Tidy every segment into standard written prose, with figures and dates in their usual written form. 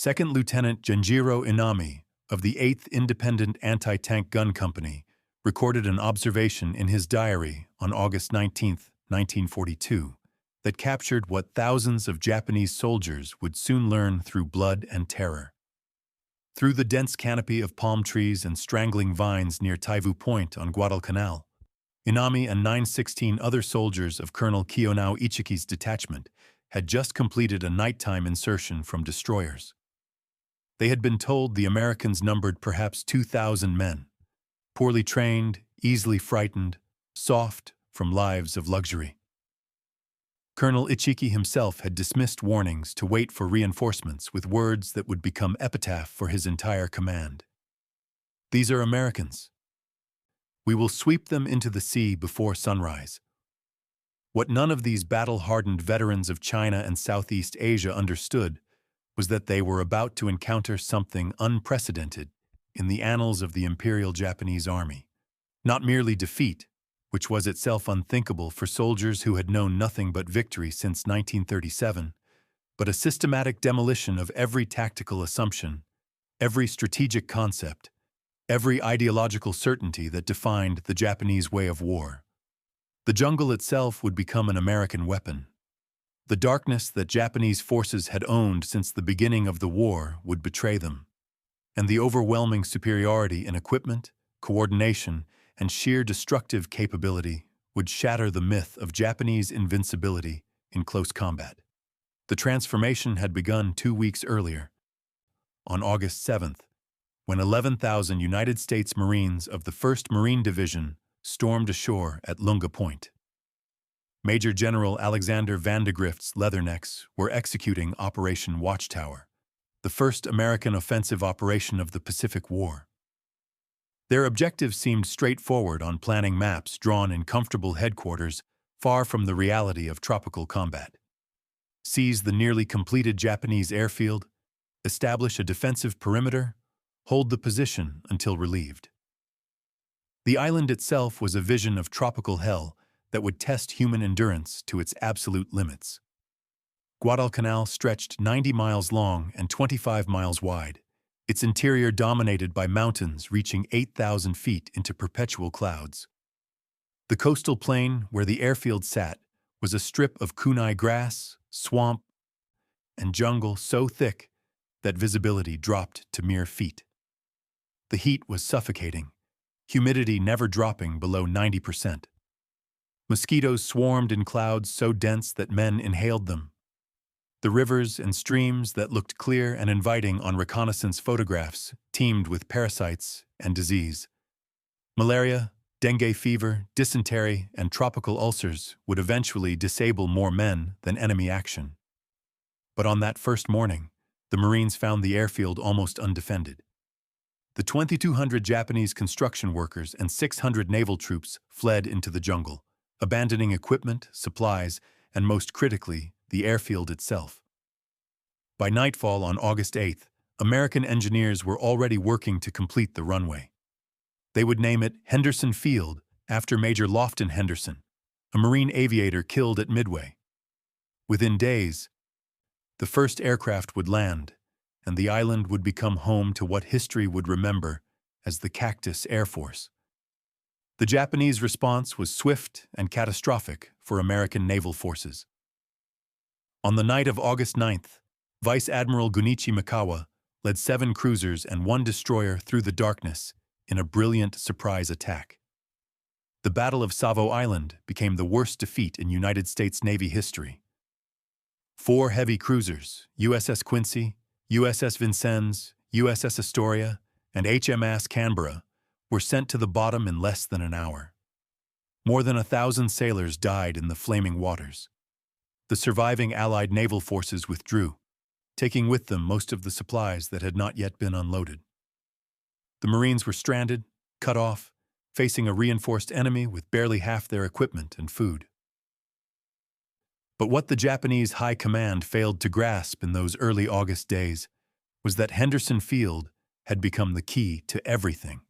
Second Lieutenant Genjiro Inami of the 8th Independent Anti-Tank Gun Company recorded an observation in his diary on August 19, 1942, that captured what thousands of Japanese soldiers would soon learn through blood and terror. Through the dense canopy of palm trees and strangling vines near Taivu Point on Guadalcanal, Inami and 916 other soldiers of Colonel Kiyonao Ichiki's detachment had just completed a nighttime insertion from destroyers. They had been told the Americans numbered perhaps 2,000 men, poorly trained, easily frightened, soft from lives of luxury. Colonel Ichiki himself had dismissed warnings to wait for reinforcements with words that would become epitaph for his entire command. "These are Americans. We will sweep them into the sea before sunrise." What none of these battle-hardened veterans of China and Southeast Asia understood was that they were about to encounter something unprecedented in the annals of the Imperial Japanese Army. Not merely defeat, which was itself unthinkable for soldiers who had known nothing but victory since 1937, but a systematic demolition of every tactical assumption, every strategic concept, every ideological certainty that defined the Japanese way of war. The jungle itself would become an American weapon. The darkness that Japanese forces had owned since the beginning of the war would betray them, and the overwhelming superiority in equipment, coordination, and sheer destructive capability would shatter the myth of Japanese invincibility in close combat. The transformation had begun 2 weeks earlier, on August 7th, when 11,000 United States Marines of the 1st Marine Division stormed ashore at Lunga Point. Major General Alexander Vandegrift's Leathernecks were executing Operation Watchtower, the first American offensive operation of the Pacific War. Their objective seemed straightforward on planning maps drawn in comfortable headquarters far from the reality of tropical combat. Seize the nearly completed Japanese airfield, establish a defensive perimeter, hold the position until relieved. The island itself was a vision of tropical hell that would test human endurance to its absolute limits. Guadalcanal stretched 90 miles long and 25 miles wide, its interior dominated by mountains reaching 8,000 feet into perpetual clouds. The coastal plain where the airfield sat was a strip of kunai grass, swamp, and jungle so thick that visibility dropped to mere feet. The heat was suffocating, humidity never dropping below 90%. Mosquitoes swarmed in clouds so dense that men inhaled them. The rivers and streams that looked clear and inviting on reconnaissance photographs teemed with parasites and disease. Malaria, dengue fever, dysentery, and tropical ulcers would eventually disable more men than enemy action. But on that first morning, the Marines found the airfield almost undefended. The 2,200 Japanese construction workers and 600 naval troops fled into the jungle, abandoning equipment, supplies, and most critically, the airfield itself. By nightfall on August 8th, American engineers were already working to complete the runway. They would name it Henderson Field after Major Lofton Henderson, a Marine aviator killed at Midway. Within days, the first aircraft would land, and the island would become home to what history would remember as the Cactus Air Force. The Japanese response was swift and catastrophic for American naval forces. On the night of August 9th, Vice Admiral Gunichi Mikawa led 7 cruisers and 1 destroyer through the darkness in a brilliant surprise attack. The Battle of Savo Island became the worst defeat in United States Navy history. 4 heavy cruisers, USS Quincy, USS Vincennes, USS Astoria, and HMAS Canberra, were sent to the bottom in less than an hour. More than 1,000 sailors died in the flaming waters. The surviving Allied naval forces withdrew, taking with them most of the supplies that had not yet been unloaded. The Marines were stranded, cut off, facing a reinforced enemy with barely half their equipment and food. But what the Japanese High Command failed to grasp in those early August days was that Henderson Field had become the key to everything.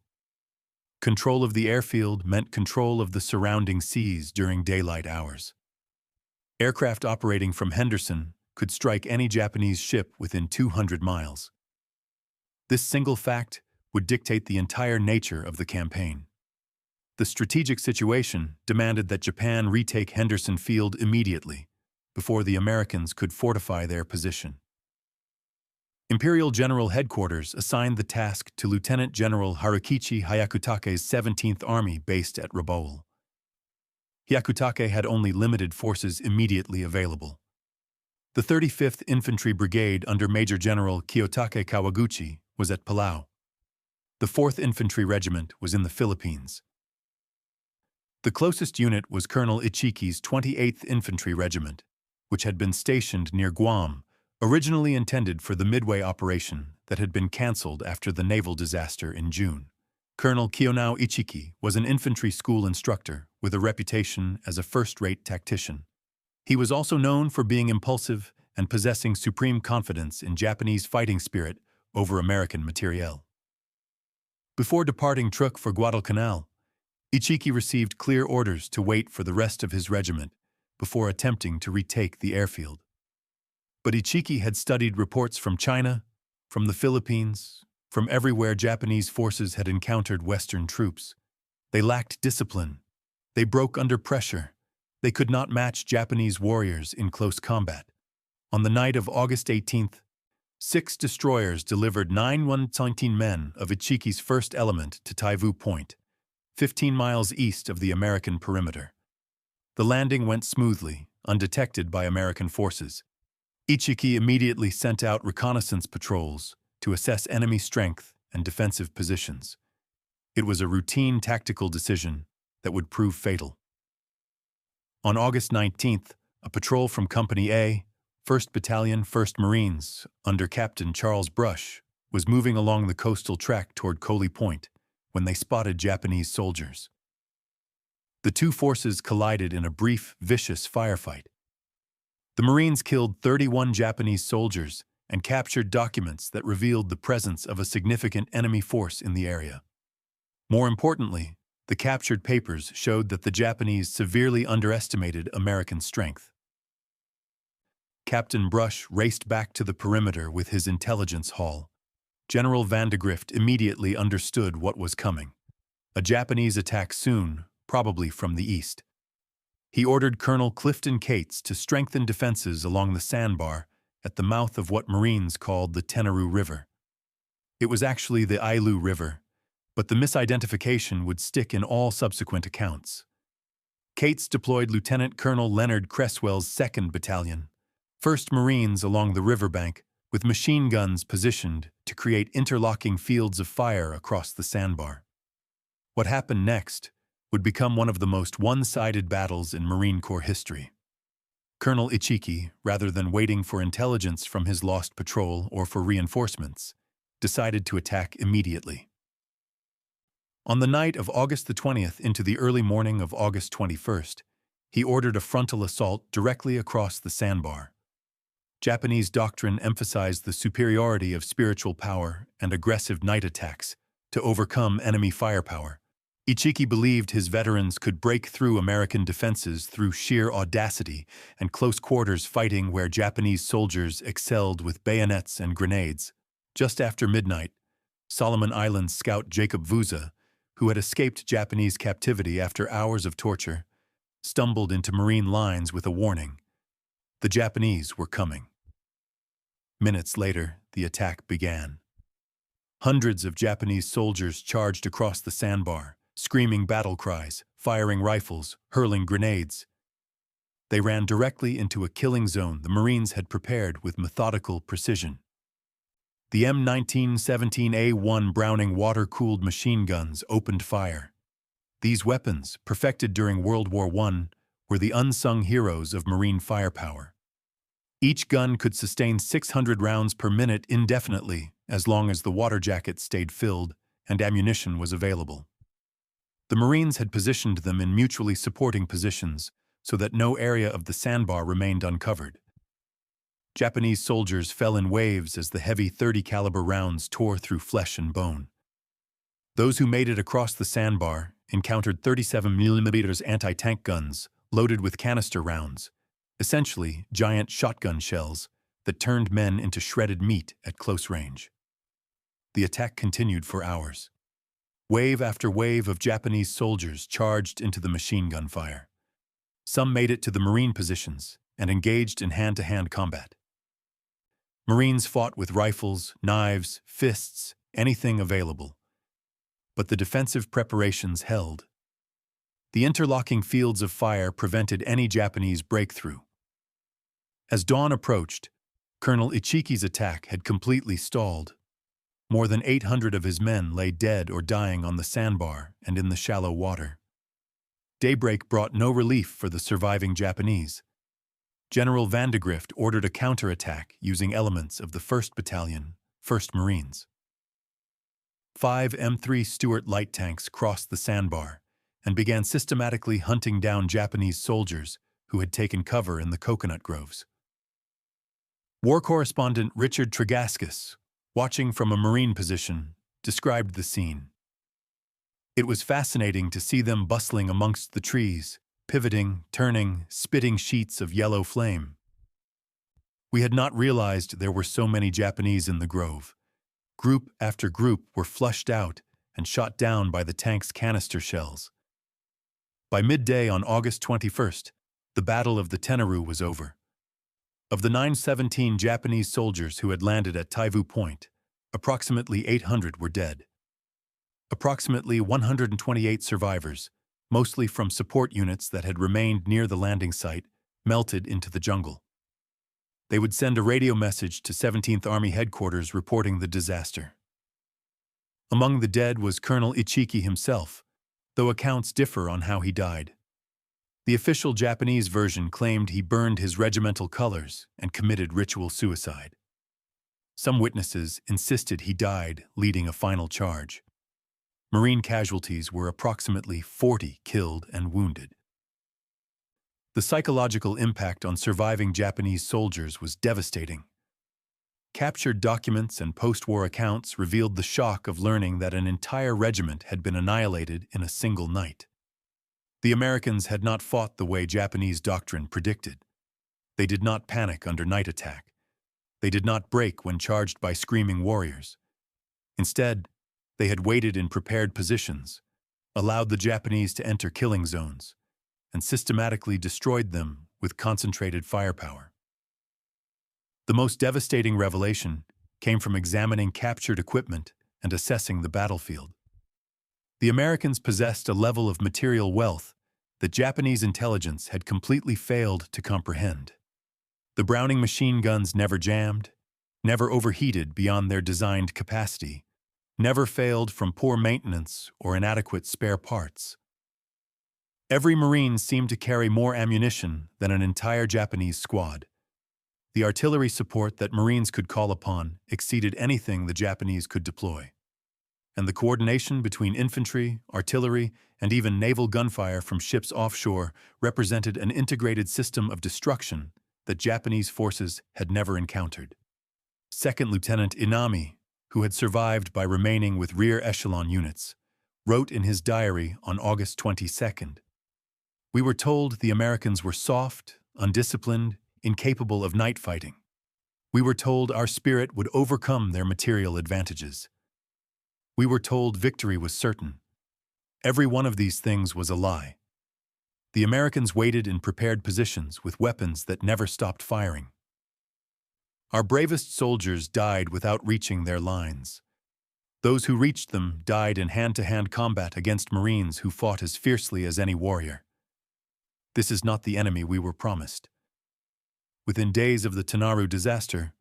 Control of the airfield meant control of the surrounding seas during daylight hours. Aircraft operating from Henderson could strike any Japanese ship within 200 miles. This single fact would dictate the entire nature of the campaign. The strategic situation demanded that Japan retake Henderson Field immediately, before the Americans could fortify their position. Imperial General Headquarters assigned the task to Lieutenant General Harukichi Hyakutake's 17th Army based at Rabaul. Hyakutake had only limited forces immediately available. The 35th Infantry Brigade under Major General Kiyotake Kawaguchi was at Palau. The 4th Infantry Regiment was in the Philippines. The closest unit was Colonel Ichiki's 28th Infantry Regiment, which had been stationed near Guam, originally intended for the Midway operation that had been cancelled after the naval disaster in June. Colonel Kiyonao Ichiki was an infantry school instructor with a reputation as a first-rate tactician. He was also known for being impulsive and possessing supreme confidence in Japanese fighting spirit over American materiel. Before departing Truk for Guadalcanal, Ichiki received clear orders to wait for the rest of his regiment before attempting to retake the airfield. But Ichiki had studied reports from China, from the Philippines, from everywhere Japanese forces had encountered Western troops. They lacked discipline. They broke under pressure. They could not match Japanese warriors in close combat. On the night of August 18th, 6 destroyers delivered 919 men of Ichiki's first element to Taivu Point, 15 miles east of the American perimeter. The landing went smoothly, undetected by American forces. Ichiki immediately sent out reconnaissance patrols to assess enemy strength and defensive positions. It was a routine tactical decision that would prove fatal. On August 19th, a patrol from Company A, 1st Battalion, 1st Marines, under Captain Charles Brush, was moving along the coastal track toward Coley Point when they spotted Japanese soldiers. The two forces collided in a brief, vicious firefight. The Marines killed 31 Japanese soldiers and captured documents that revealed the presence of a significant enemy force in the area. More importantly, the captured papers showed that the Japanese severely underestimated American strength. Captain Brush raced back to the perimeter with his intelligence haul. General Vandegrift immediately understood what was coming. A Japanese attack soon, probably from the east. He ordered Colonel Clifton Cates to strengthen defenses along the sandbar at the mouth of what Marines called the Tenaru River. It was actually the Ailu River, but the misidentification would stick in all subsequent accounts. Cates deployed Lieutenant Colonel Leonard Cresswell's 2nd Battalion, 1st Marines along the riverbank, with machine guns positioned to create interlocking fields of fire across the sandbar. What happened next would become one of the most one-sided battles in Marine Corps history. Colonel Ichiki, rather than waiting for intelligence from his lost patrol or for reinforcements, decided to attack immediately. On the night of August the 20th into the early morning of August 21st, he ordered a frontal assault directly across the sandbar. Japanese doctrine emphasized the superiority of spiritual power and aggressive night attacks to overcome enemy firepower. Ichiki believed his veterans could break through American defenses through sheer audacity and close-quarters fighting where Japanese soldiers excelled with bayonets and grenades. Just after midnight, Solomon Islands scout Jacob Vuza, who had escaped Japanese captivity after hours of torture, stumbled into Marine lines with a warning. The Japanese were coming. Minutes later, the attack began. Hundreds of Japanese soldiers charged across the sandbar, screaming battle cries, firing rifles, hurling grenades. They ran directly into a killing zone the Marines had prepared with methodical precision. The M1917 Browning water-cooled machine guns opened fire. These weapons, perfected during World War I, were the unsung heroes of Marine firepower. Each gun could sustain 600 rounds per minute indefinitely, as long as the water jacket stayed filled and ammunition was available. The Marines had positioned them in mutually supporting positions so that no area of the sandbar remained uncovered. Japanese soldiers fell in waves as the heavy .30 caliber rounds tore through flesh and bone. Those who made it across the sandbar encountered 37mm anti-tank guns loaded with canister rounds, essentially giant shotgun shells that turned men into shredded meat at close range. The attack continued for hours. Wave after wave of Japanese soldiers charged into the machine gun fire. Some made it to the Marine positions and engaged in hand-to-hand combat. Marines fought with rifles, knives, fists, anything available. But the defensive preparations held. The interlocking fields of fire prevented any Japanese breakthrough. As dawn approached, Colonel Ichiki's attack had completely stalled. More than 800 of his men lay dead or dying on the sandbar and in the shallow water. Daybreak brought no relief for the surviving Japanese. General Vandegrift ordered a counterattack using elements of the 1st Battalion, 1st Marines. 5 M3 Stuart light tanks crossed the sandbar and began systematically hunting down Japanese soldiers who had taken cover in the coconut groves. War correspondent Richard Tregaskis, watching from a Marine position, described the scene. It was fascinating to see them bustling amongst the trees, pivoting, turning, spitting sheets of yellow flame. We had not realized there were so many Japanese in the grove. Group after group were flushed out and shot down by the tank's canister shells. By midday on August 21st, the Battle of the Tenaru was over. Of the 917 Japanese soldiers who had landed at Taivu Point, approximately 800 were dead. Approximately 128 survivors, mostly from support units that had remained near the landing site, melted into the jungle. They would send a radio message to 17th Army headquarters reporting the disaster. Among the dead was Colonel Ichiki himself, though accounts differ on how he died. The official Japanese version claimed he burned his regimental colors and committed ritual suicide. Some witnesses insisted he died leading a final charge. Marine casualties were approximately 40 killed and wounded. The psychological impact on surviving Japanese soldiers was devastating. Captured documents and post-war accounts revealed the shock of learning that an entire regiment had been annihilated in a single night. The Americans had not fought the way Japanese doctrine predicted. They did not panic under night attack. They did not break when charged by screaming warriors. Instead, they had waited in prepared positions, allowed the Japanese to enter killing zones, and systematically destroyed them with concentrated firepower. The most devastating revelation came from examining captured equipment and assessing the battlefield. The Americans possessed a level of material wealth that Japanese intelligence had completely failed to comprehend. The Browning machine guns never jammed, never overheated beyond their designed capacity, never failed from poor maintenance or inadequate spare parts. Every Marine seemed to carry more ammunition than an entire Japanese squad. The artillery support that Marines could call upon exceeded anything the Japanese could deploy. And the coordination between infantry, artillery, and even naval gunfire from ships offshore represented an integrated system of destruction that Japanese forces had never encountered. Second Lieutenant Inami, who had survived by remaining with rear echelon units, wrote in his diary on August 22nd, "We were told the Americans were soft, undisciplined, incapable of night fighting. We were told our spirit would overcome their material advantages. We were told victory was certain. Every one of these things was a lie. The Americans waited in prepared positions with weapons that never stopped firing. Our bravest soldiers died without reaching their lines. Those who reached them died in hand-to-hand combat against Marines who fought as fiercely as any warrior. This is not the enemy we were promised." Within days of the Tenaru disaster,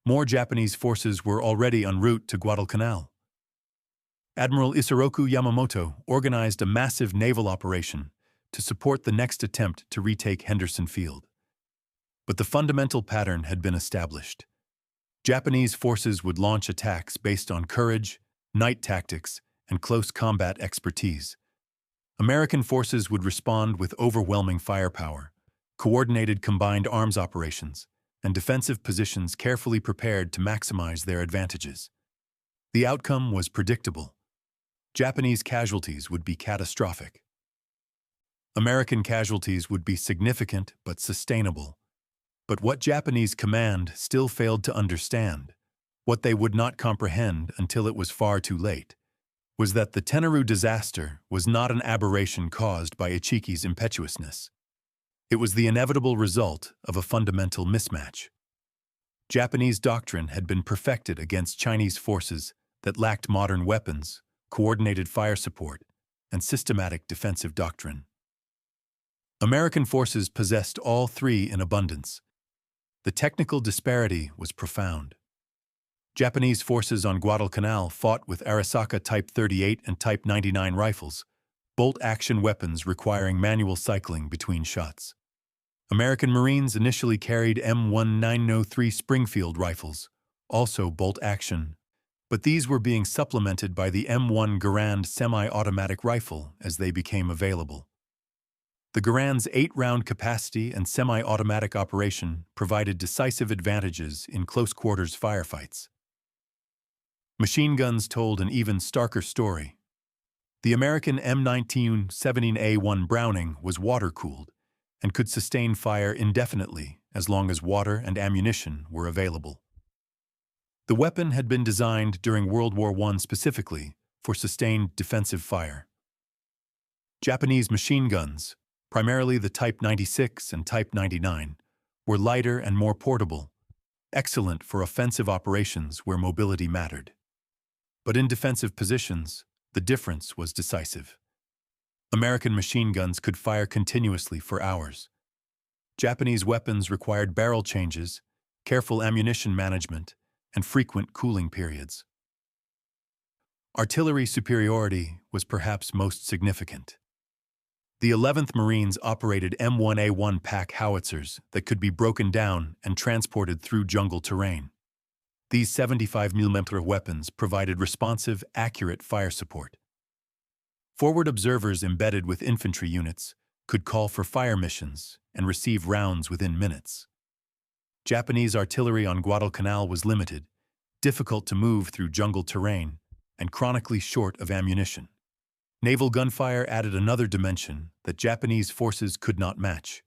more Japanese forces were already en route to Guadalcanal. Admiral Isoroku Yamamoto organized a massive naval operation to support the next attempt to retake Henderson Field. But the fundamental pattern had been established. Japanese forces would launch attacks based on courage, night tactics, and close combat expertise. American forces would respond with overwhelming firepower, coordinated combined arms operations, and defensive positions carefully prepared to maximize their advantages. The outcome was predictable. Japanese casualties would be catastrophic. American casualties would be significant but sustainable, But what Japanese command still failed to understand, what they would not comprehend until it was far too late, was that the Tenaru disaster was not an aberration caused by Ichiki's impetuousness. It was the inevitable result of a fundamental mismatch. Japanese doctrine had been perfected against Chinese forces that lacked modern weapons, coordinated fire support, and systematic defensive doctrine. American forces possessed all three in abundance. The technical disparity was profound. Japanese forces on Guadalcanal fought with Arisaka Type 38 and Type 99 rifles, bolt-action weapons requiring manual cycling between shots. American Marines initially carried M1917 Springfield rifles, also bolt-action, but these were being supplemented by the M1 Garand semi-automatic rifle as they became available. The Garand's 8-round capacity and semi-automatic operation provided decisive advantages in close-quarters firefights. Machine guns told an even starker story. The American M1917 Browning was water-cooled and could sustain fire indefinitely as long as water and ammunition were available. The weapon had been designed during World War I specifically for sustained defensive fire. Japanese machine guns, primarily the Type 96 and Type 99, were lighter and more portable, excellent for offensive operations where mobility mattered. But in defensive positions, the difference was decisive. American machine guns could fire continuously for hours. Japanese weapons required barrel changes, careful ammunition management, and frequent cooling periods. Artillery superiority was perhaps most significant. The 11th Marines operated M1A1 pack howitzers that could be broken down and transported through jungle terrain. These 75mm weapons provided responsive, accurate fire support. Forward observers embedded with infantry units could call for fire missions and receive rounds within minutes. Japanese artillery on Guadalcanal was limited, difficult to move through jungle terrain, and chronically short of ammunition. Naval gunfire added another dimension that Japanese forces could not match.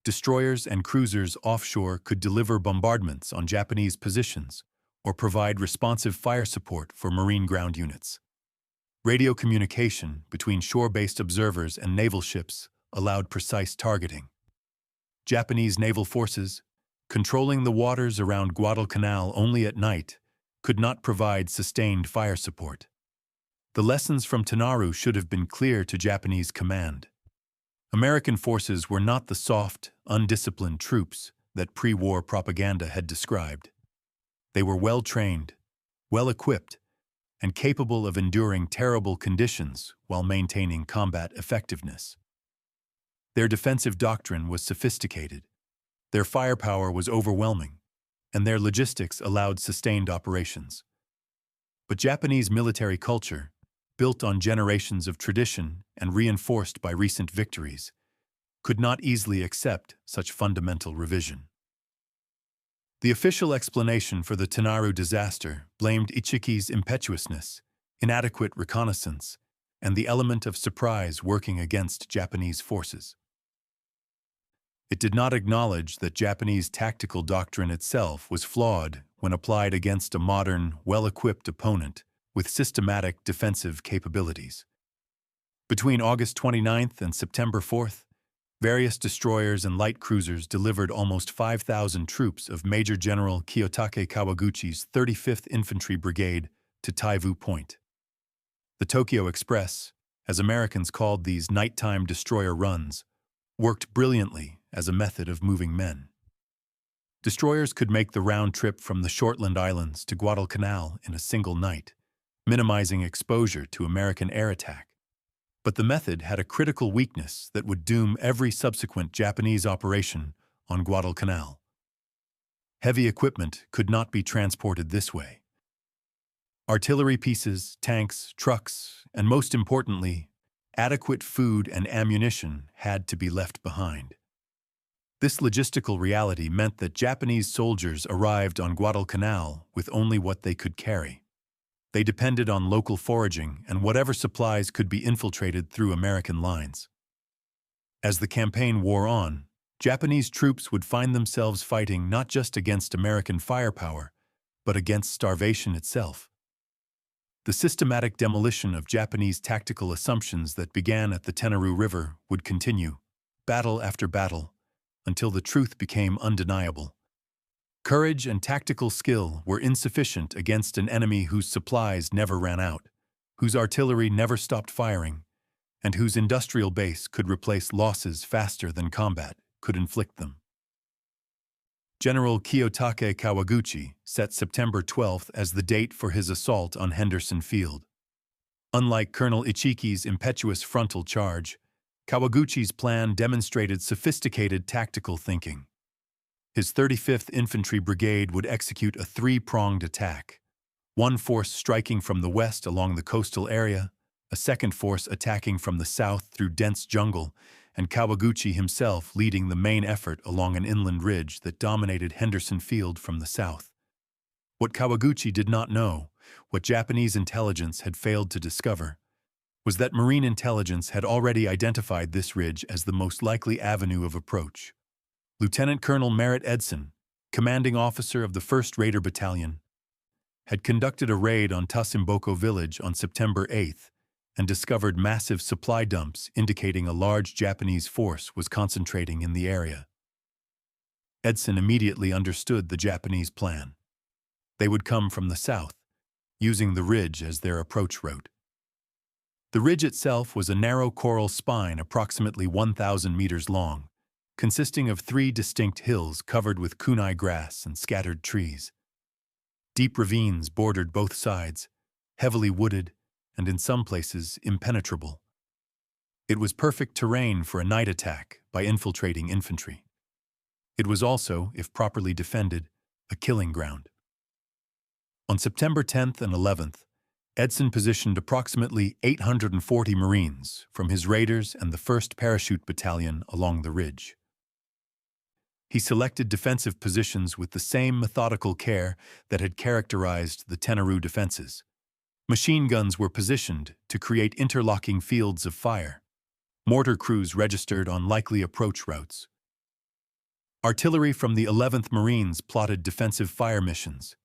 Destroyers and cruisers offshore could deliver bombardments on Japanese positions or provide responsive fire support for Marine ground units. Radio communication between shore-based observers and naval ships allowed precise targeting. Japanese naval forces, controlling the waters around Guadalcanal only at night, could not provide sustained fire support. The lessons from Tenaru should have been clear to Japanese command. American forces were not the soft, undisciplined troops that pre-war propaganda had described. They were well-trained, well-equipped, and capable of enduring terrible conditions while maintaining combat effectiveness. Their defensive doctrine was sophisticated, their firepower was overwhelming, and their logistics allowed sustained operations. But Japanese military culture, built on generations of tradition and reinforced by recent victories, could not easily accept such fundamental revision. The official explanation for the Tenaru disaster blamed Ichiki's impetuousness, inadequate reconnaissance, and the element of surprise working against Japanese forces. It did not acknowledge that Japanese tactical doctrine itself was flawed when applied against a modern, well-equipped opponent with systematic defensive capabilities. Between August 29th and September 4th, various destroyers and light cruisers delivered almost 5,000 troops of Major General Kiyotake Kawaguchi's 35th Infantry Brigade to Taivu Point. The Tokyo Express, as Americans called these nighttime destroyer runs, worked brilliantly as a method of moving men. Destroyers could make the round trip from the Shortland Islands to Guadalcanal in a single night, minimizing exposure to American air attack. But the method had a critical weakness that would doom every subsequent Japanese operation on Guadalcanal. Heavy equipment could not be transported this way. Artillery pieces, tanks, trucks, and most importantly, adequate food and ammunition had to be left behind. This logistical reality meant that Japanese soldiers arrived on Guadalcanal with only what they could carry. They depended on local foraging and whatever supplies could be infiltrated through American lines. As the campaign wore on, Japanese troops would find themselves fighting not just against American firepower, but against starvation itself. The systematic demolition of Japanese tactical assumptions that began at the Tenaru River would continue, battle after battle, until the truth became undeniable. Courage and tactical skill were insufficient against an enemy whose supplies never ran out, whose artillery never stopped firing, and whose industrial base could replace losses faster than combat could inflict them. General Kiyotake Kawaguchi set September 12th as the date for his assault on Henderson Field. Unlike Colonel Ichiki's impetuous frontal charge, Kawaguchi's plan demonstrated sophisticated tactical thinking. His 35th Infantry Brigade would execute a three-pronged attack, one force striking from the west along the coastal area, a second force attacking from the south through dense jungle, and Kawaguchi himself leading the main effort along an inland ridge that dominated Henderson Field from the south. What Kawaguchi did not know, what Japanese intelligence had failed to discover, was that Marine intelligence had already identified this ridge as the most likely avenue of approach. Lieutenant Colonel Merritt Edson, commanding officer of the 1st Raider Battalion, had conducted a raid on Tasimboko village on September 8th and discovered massive supply dumps indicating a large Japanese force was concentrating in the area. Edson immediately understood the Japanese plan. They would come from the south, using the ridge as their approach route. The ridge itself was a narrow coral spine approximately 1,000 meters long, consisting of 3 distinct hills covered with kunai grass and scattered trees. Deep ravines bordered both sides, heavily wooded, and in some places impenetrable. It was perfect terrain for a night attack by infiltrating infantry. It was also, if properly defended, a killing ground. On September 10th and 11th, Edson positioned approximately 840 Marines from his raiders and the 1st Parachute Battalion along the ridge. He selected defensive positions with the same methodical care that had characterized the Tenaru defenses. Machine guns were positioned to create interlocking fields of fire. Mortar crews registered on likely approach routes. Artillery from the 11th Marines plotted defensive fire missions.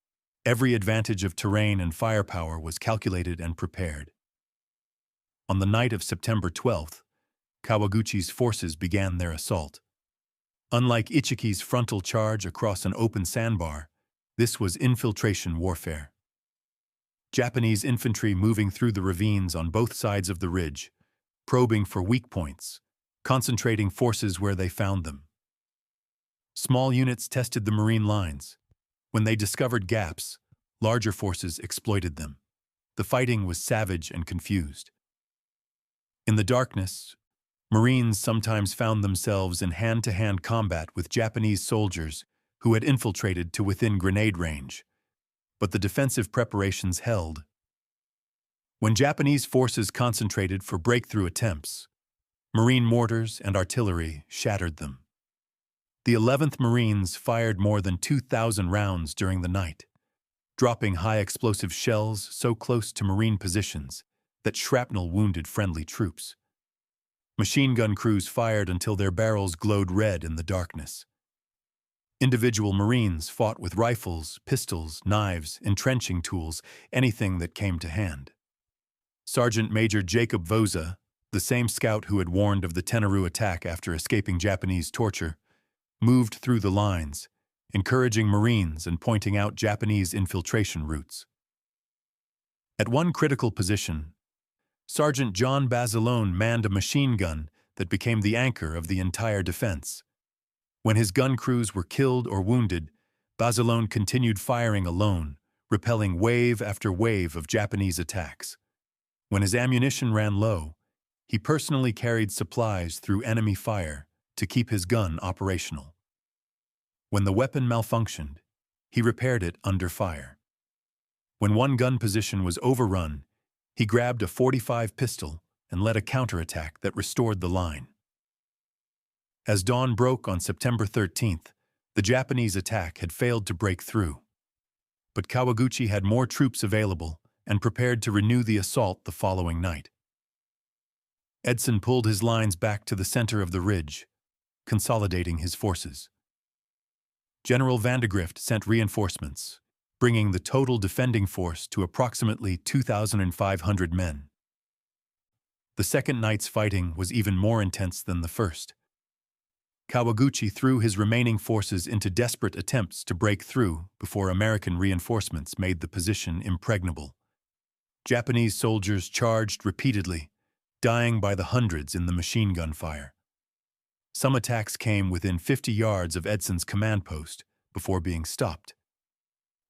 Every advantage of terrain and firepower was calculated and prepared. On the night of September 12th, Kawaguchi's forces began their assault. Unlike Ichiki's frontal charge across an open sandbar, this was infiltration warfare. Japanese infantry moving through the ravines on both sides of the ridge, probing for weak points, concentrating forces where they found them. Small units tested the Marine lines. When they discovered gaps, larger forces exploited them. The fighting was savage and confused. In the darkness, Marines sometimes found themselves in hand-to-hand combat with Japanese soldiers who had infiltrated to within grenade range. But the defensive preparations held. When Japanese forces concentrated for breakthrough attempts, Marine mortars and artillery shattered them. The 11th Marines fired more than 2,000 rounds during the night, dropping high-explosive shells so close to Marine positions that shrapnel wounded friendly troops. Machine gun crews fired until their barrels glowed red in the darkness. Individual Marines fought with rifles, pistols, knives, entrenching tools, anything that came to hand. Sergeant Major Jacob Voza, the same scout who had warned of the Tenaru attack after escaping Japanese torture, moved through the lines, encouraging Marines and pointing out Japanese infiltration routes. At one critical position, Sergeant John Basilone manned a machine gun that became the anchor of the entire defense. When his gun crews were killed or wounded, Basilone continued firing alone, repelling wave after wave of Japanese attacks. When his ammunition ran low, he personally carried supplies through enemy fire to keep his gun operational. When the weapon malfunctioned, he repaired it under fire. When one gun position was overrun, he grabbed a .45 pistol and led a counterattack that restored the line. As dawn broke on September 13th, the Japanese attack had failed to break through. But Kawaguchi had more troops available and prepared to renew the assault the following night. Edson pulled his lines back to the center of the ridge, consolidating his forces. General Vandegrift sent reinforcements, bringing the total defending force to approximately 2,500 men. The second night's fighting was even more intense than the first. Kawaguchi threw his remaining forces into desperate attempts to break through before American reinforcements made the position impregnable. Japanese soldiers charged repeatedly, dying by the hundreds in the machine gun fire. Some attacks came within 50 yards of Edson's command post before being stopped.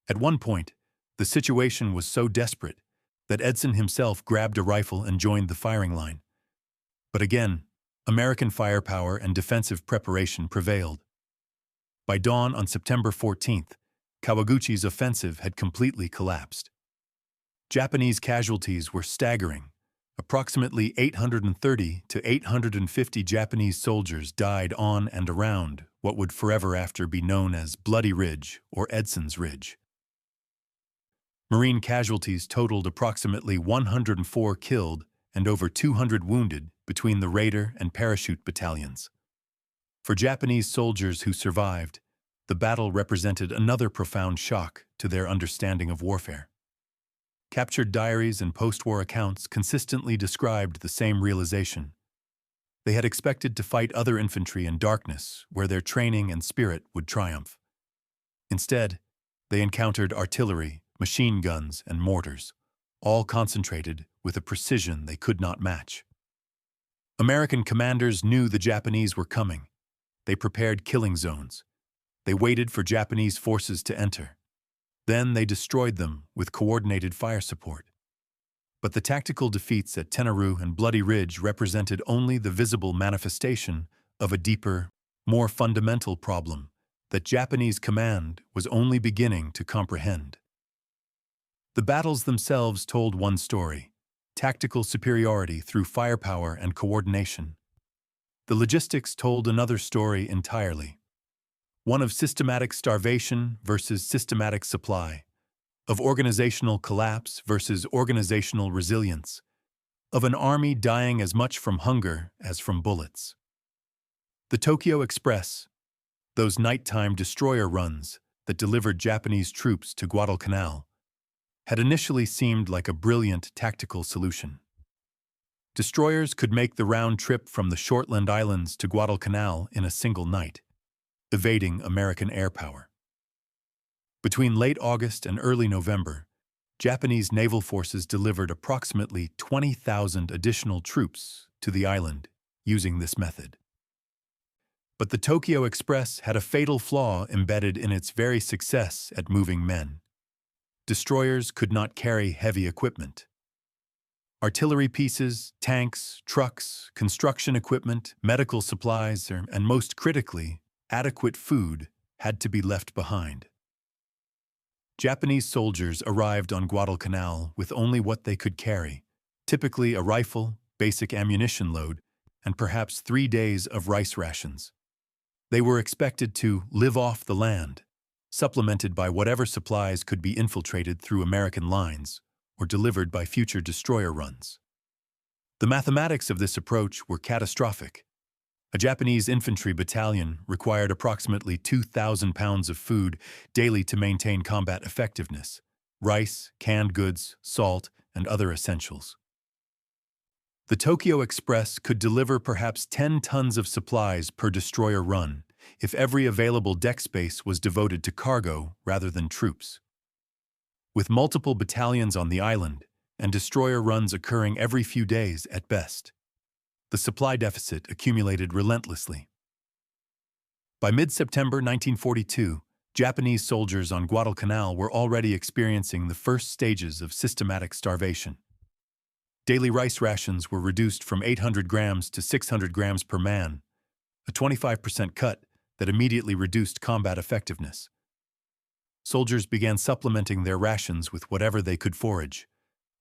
At one point, the situation was so desperate that Edson himself grabbed a rifle and joined the firing line. But again, American firepower and defensive preparation prevailed. By dawn on September 14th, Kawaguchi's offensive had completely collapsed. Japanese casualties were staggering. Approximately 830 to 850 Japanese soldiers died on and around what would forever after be known as Bloody Ridge or Edson's Ridge. Marine casualties totaled approximately 104 killed and over 200 wounded between the Raider and Parachute battalions. For Japanese soldiers who survived, the battle represented another profound shock to their understanding of warfare. Captured diaries and post-war accounts consistently described the same realization. They had expected to fight other infantry in darkness, where their training and spirit would triumph. Instead, they encountered artillery, machine guns, and mortars, all concentrated with a precision they could not match. American commanders knew the Japanese were coming. They prepared killing zones. They waited for Japanese forces to enter. Then they destroyed them with coordinated fire support. But the tactical defeats at Tenaru and Bloody Ridge represented only the visible manifestation of a deeper, more fundamental problem that Japanese command was only beginning to comprehend. The battles themselves told one story: tactical superiority through firepower and coordination. The logistics told another story entirely. One of systematic starvation versus systematic supply, of organizational collapse versus organizational resilience, of an army dying as much from hunger as from bullets. The Tokyo Express, those nighttime destroyer runs that delivered Japanese troops to Guadalcanal, had initially seemed like a brilliant tactical solution. Destroyers could make the round trip from the Shortland Islands to Guadalcanal in a single night, evading American air power. Between late August and early November, Japanese naval forces delivered approximately 20,000 additional troops to the island using this method. But the Tokyo Express had a fatal flaw embedded in its very success at moving men. Destroyers could not carry heavy equipment. Artillery pieces, tanks, trucks, construction equipment, medical supplies, and most critically, adequate food had to be left behind. Japanese soldiers arrived on Guadalcanal with only what they could carry, typically a rifle, basic ammunition load, and perhaps 3 days of rice rations. They were expected to live off the land, supplemented by whatever supplies could be infiltrated through American lines or delivered by future destroyer runs. The mathematics of this approach were catastrophic. A Japanese infantry battalion required approximately 2,000 pounds of food daily to maintain combat effectiveness: rice, canned goods, salt, and other essentials. The Tokyo Express could deliver perhaps 10 tons of supplies per destroyer run if every available deck space was devoted to cargo rather than troops. With multiple battalions on the island and destroyer runs occurring every few days at best, the supply deficit accumulated relentlessly. By mid-September 1942, Japanese soldiers on Guadalcanal were already experiencing the first stages of systematic starvation. Daily rice rations were reduced from 800 grams to 600 grams per man, a 25% cut that immediately reduced combat effectiveness. Soldiers began supplementing their rations with whatever they could forage: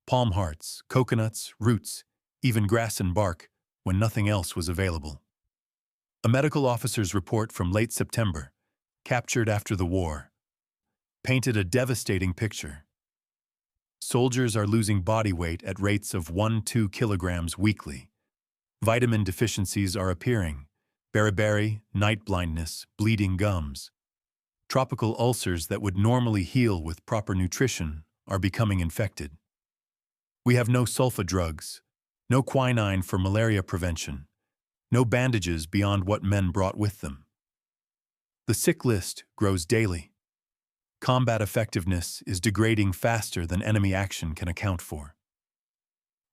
palm hearts, coconuts, roots, even grass and bark, when nothing else was available. A medical officer's report from late September, captured after the war, painted a devastating picture. Soldiers are losing body weight at rates of 1-2 kilograms weekly. Vitamin deficiencies are appearing. beriberi, night blindness, bleeding gums. Tropical ulcers that would normally heal with proper nutrition are becoming infected. We have no sulfa drugs, no quinine for malaria prevention, no bandages beyond what men brought with them. The sick list grows daily. Combat effectiveness is degrading faster than enemy action can account for.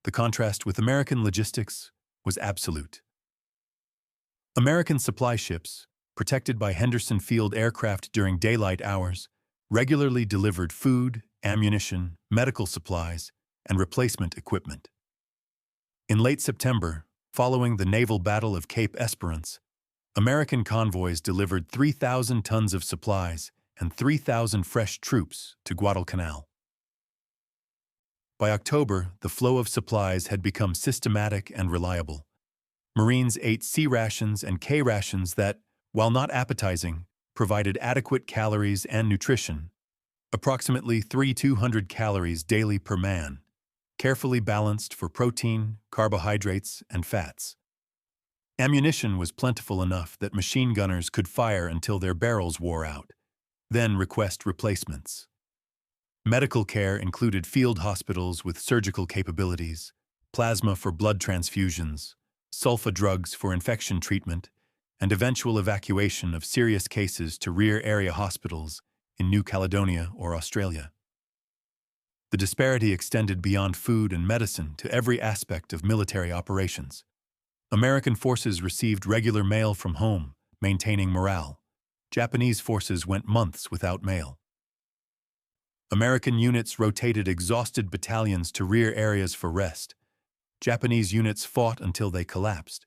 The contrast with American logistics was absolute. American supply ships, protected by Henderson Field aircraft during daylight hours, regularly delivered food, ammunition, medical supplies, and replacement equipment. In late September, following the naval battle of Cape Esperance, American convoys delivered 3,000 tons of supplies and 3,000 fresh troops to Guadalcanal. By October, the flow of supplies had become systematic and reliable. Marines ate C rations and K rations that, while not appetizing, provided adequate calories and nutrition, approximately 3,200 calories daily per man, carefully balanced for protein, carbohydrates, and fats. Ammunition was plentiful enough that machine gunners could fire until their barrels wore out, then request replacements. Medical care included field hospitals with surgical capabilities, plasma for blood transfusions, sulfa drugs for infection treatment, and eventual evacuation of serious cases to rear area hospitals in New Caledonia or Australia. The disparity extended beyond food and medicine to every aspect of military operations. American forces received regular mail from home, maintaining morale. Japanese forces went months without mail. American units rotated exhausted battalions to rear areas for rest. Japanese units fought until they collapsed.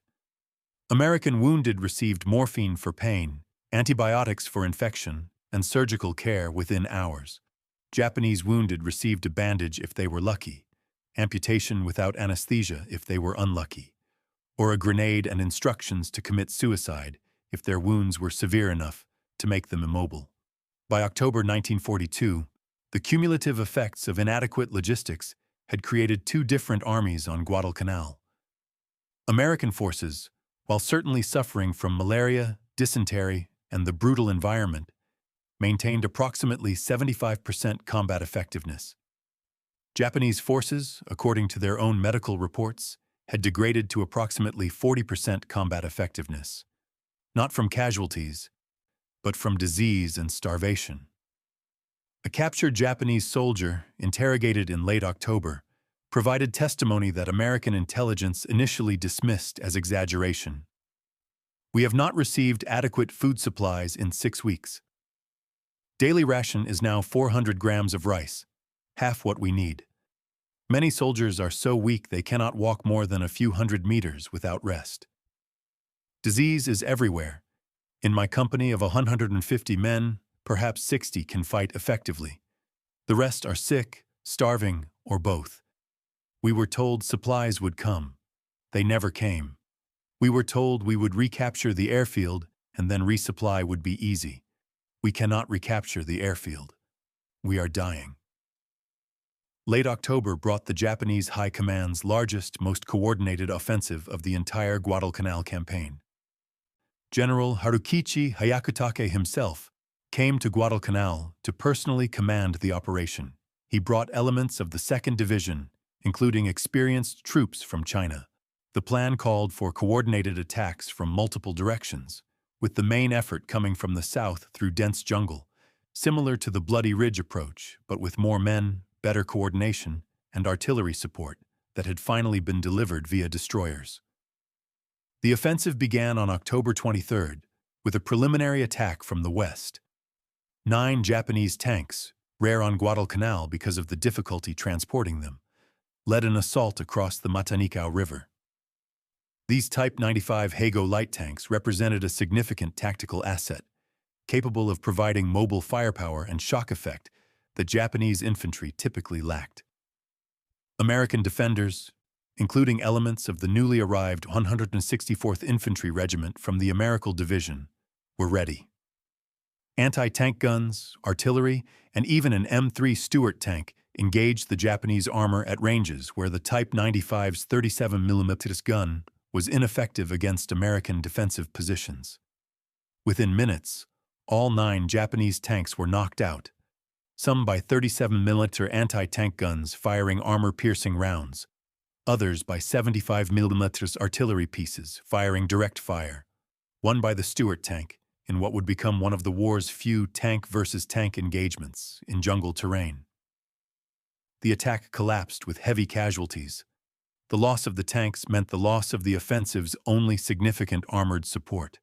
American wounded received morphine for pain, antibiotics for infection, and surgical care within hours. Japanese wounded received a bandage if they were lucky, amputation without anesthesia if they were unlucky, or a grenade and instructions to commit suicide if their wounds were severe enough to make them immobile. By October 1942, the cumulative effects of inadequate logistics had created two different armies on Guadalcanal. American forces, while certainly suffering from malaria, dysentery, and the brutal environment, maintained approximately 75% combat effectiveness. Japanese forces, according to their own medical reports, had degraded to approximately 40% combat effectiveness, not from casualties, but from disease and starvation. A captured Japanese soldier, interrogated in late October, provided testimony that American intelligence initially dismissed as exaggeration. "We have not received adequate food supplies in 6 weeks. Daily ration is now 400 grams of rice, half what we need. Many soldiers are so weak they cannot walk more than a few hundred meters without rest. Disease is everywhere. In my company of 150 men, perhaps 60 can fight effectively. The rest are sick, starving, or both. We were told supplies would come. They never came. We were told we would recapture the airfield and then resupply would be easy. We cannot recapture the airfield. We are dying." Late October brought the Japanese High Command's largest, most coordinated offensive of the entire Guadalcanal campaign. General Harukichi Hyakutake himself came to Guadalcanal to personally command the operation. He brought elements of the 2nd Division, including experienced troops from China. The plan called for coordinated attacks from multiple directions, with the main effort coming from the south through dense jungle, similar to the Bloody Ridge approach, but with more men, better coordination, and artillery support that had finally been delivered via destroyers. The offensive began on October 23rd with a preliminary attack from the west. 9 Japanese tanks, rare on Guadalcanal because of the difficulty transporting them, led an assault across the Matanikau River. These Type 95 Hago light tanks represented a significant tactical asset, capable of providing mobile firepower and shock effect that Japanese infantry typically lacked. American defenders, including elements of the newly arrived 164th Infantry Regiment from the Americal Division, were ready. Anti-tank guns, artillery, and even an M3 Stuart tank engaged the Japanese armor at ranges where the Type 95's 37mm gun was ineffective against American defensive positions. Within minutes, all 9 Japanese tanks were knocked out, some by 37mm anti-tank guns firing armor-piercing rounds, others by 75mm artillery pieces firing direct fire, one by the Stuart tank in what would become one of the war's few tank-versus-tank engagements in jungle terrain. The attack collapsed with heavy casualties. The loss of the tanks meant the loss of the offensive's only significant armored support.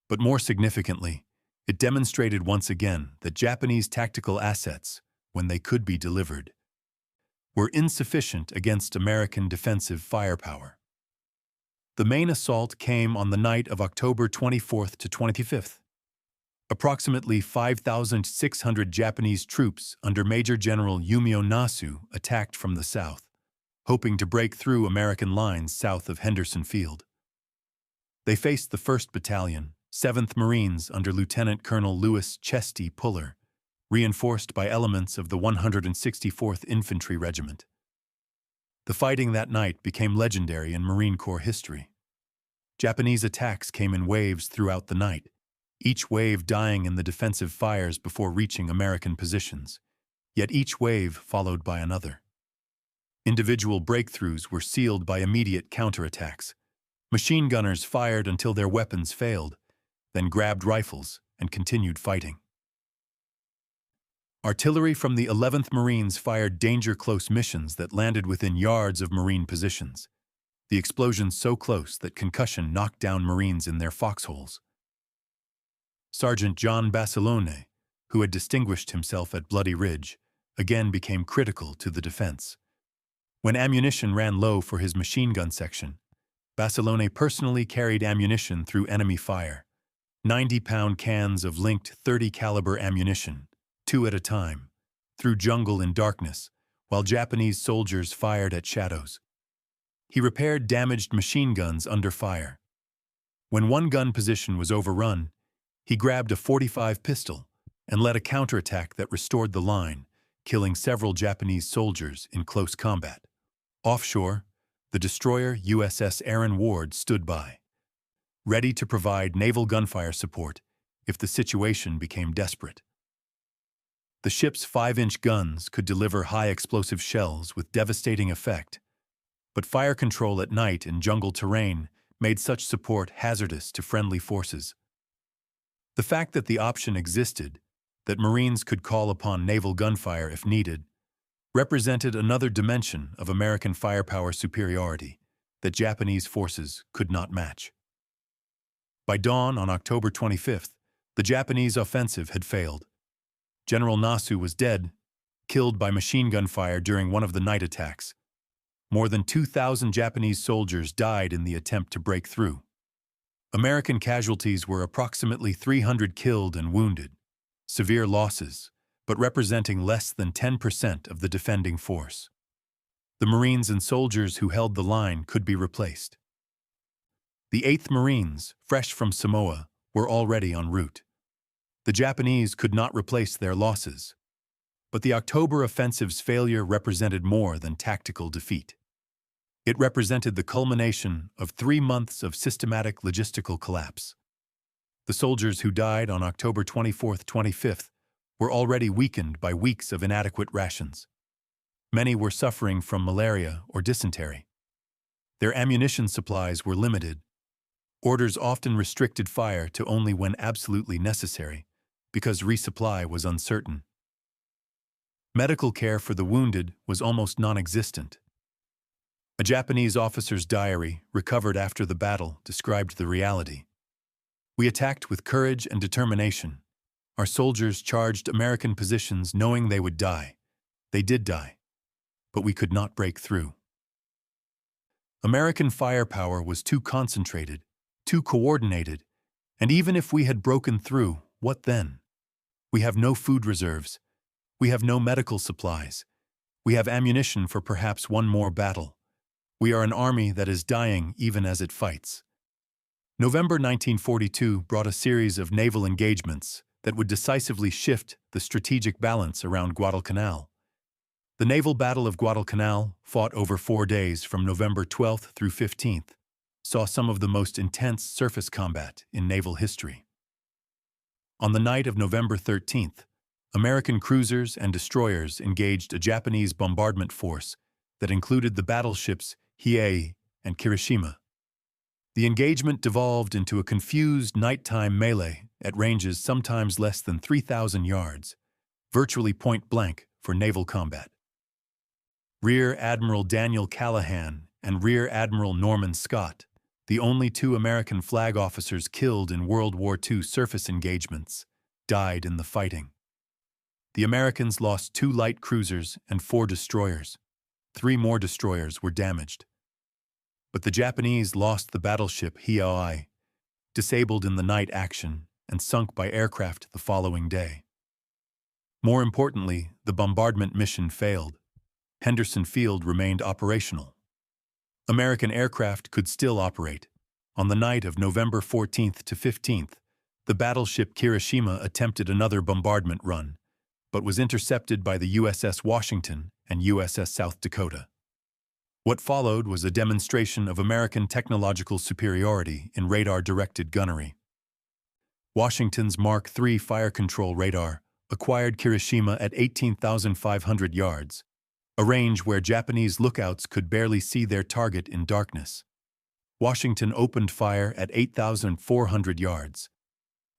But more significantly, it demonstrated once again that Japanese tactical assets, when they could be delivered, were insufficient against American defensive firepower. The main assault came on the night of October 24th to 25th. Approximately 5,600 Japanese troops under Major General Yumio Nasu attacked from the south, hoping to break through American lines south of Henderson Field. They faced the 1st Battalion, 7th Marines under Lieutenant Colonel Louis Chesty Puller, reinforced by elements of the 164th Infantry Regiment. The fighting that night became legendary in Marine Corps history. Japanese attacks came in waves throughout the night, each wave dying in the defensive fires before reaching American positions, yet each wave followed by another. Individual breakthroughs were sealed by immediate counterattacks. Machine gunners fired until their weapons failed, then grabbed rifles and continued fighting. Artillery from the 11th Marines fired danger-close missions that landed within yards of Marine positions, the explosions so close that concussion knocked down Marines in their foxholes. Sergeant John Basilone, who had distinguished himself at Bloody Ridge, again became critical to the defense. When ammunition ran low for his machine gun section, Basilone personally carried ammunition through enemy fire, 90-pound cans of linked .30 caliber ammunition, 2 at a time, through jungle in darkness, while Japanese soldiers fired at shadows. He repaired damaged machine guns under fire. When one gun position was overrun, he grabbed a .45 pistol and led a counterattack that restored the line, killing several Japanese soldiers in close combat. Offshore, the destroyer USS Aaron Ward stood by, ready to provide naval gunfire support if the situation became desperate. The ship's 5-inch guns could deliver high-explosive shells with devastating effect, but fire control at night in jungle terrain made such support hazardous to friendly forces. The fact that the option existed, that Marines could call upon naval gunfire if needed, represented another dimension of American firepower superiority that Japanese forces could not match. By dawn on October 25th, the Japanese offensive had failed. General Nasu was dead, killed by machine gun fire during one of the night attacks. More than 2,000 Japanese soldiers died in the attempt to break through. American casualties were approximately 300 killed and wounded, severe losses, but representing less than 10% of the defending force. The Marines and soldiers who held the line could be replaced. The 8th Marines, fresh from Samoa, were already en route. The Japanese could not replace their losses, but the October offensive's failure represented more than tactical defeat. It represented the culmination of 3 months of systematic logistical collapse. The soldiers who died on October 24th-25th were already weakened by weeks of inadequate rations. Many were suffering from malaria or dysentery. Their ammunition supplies were limited. Orders often restricted fire to only when absolutely necessary, because resupply was uncertain. Medical care for the wounded was almost non-existent. A Japanese officer's diary, recovered after the battle, described the reality. "We attacked with courage and determination. Our soldiers charged American positions knowing they would die. They did die, but we could not break through." American firepower was too concentrated, too coordinated, and even if we had broken through, what then? We have no food reserves. We have no medical supplies. We have ammunition for perhaps one more battle. We are an army that is dying even as it fights. November 1942 brought a series of naval engagements that would decisively shift the strategic balance around Guadalcanal. The Naval Battle of Guadalcanal, fought over 4 days from November 12th through 15th, saw some of the most intense surface combat in naval history. On the night of November 13th, American cruisers and destroyers engaged a Japanese bombardment force that included the battleships Hiei and Kirishima. The engagement devolved into a confused nighttime melee at ranges sometimes less than 3,000 yards, virtually point-blank for naval combat. Rear Admiral Daniel Callahan and Rear Admiral Norman Scott, the only two American flag officers killed in World War II surface engagements, died in the fighting. The Americans lost 2 light cruisers and 4 destroyers. 3 more destroyers were damaged. But the Japanese lost the battleship Hiei, disabled in the night action and sunk by aircraft the following day. More importantly, the bombardment mission failed. Henderson Field remained operational. American aircraft could still operate. On the night of November 14th to 15th, the battleship Kirishima attempted another bombardment run, but was intercepted by the USS Washington and USS South Dakota. What followed was a demonstration of American technological superiority in radar-directed gunnery. Washington's Mark III fire control radar acquired Kirishima at 18,500 yards, a range where Japanese lookouts could barely see their target in darkness. Washington opened fire at 8,400 yards.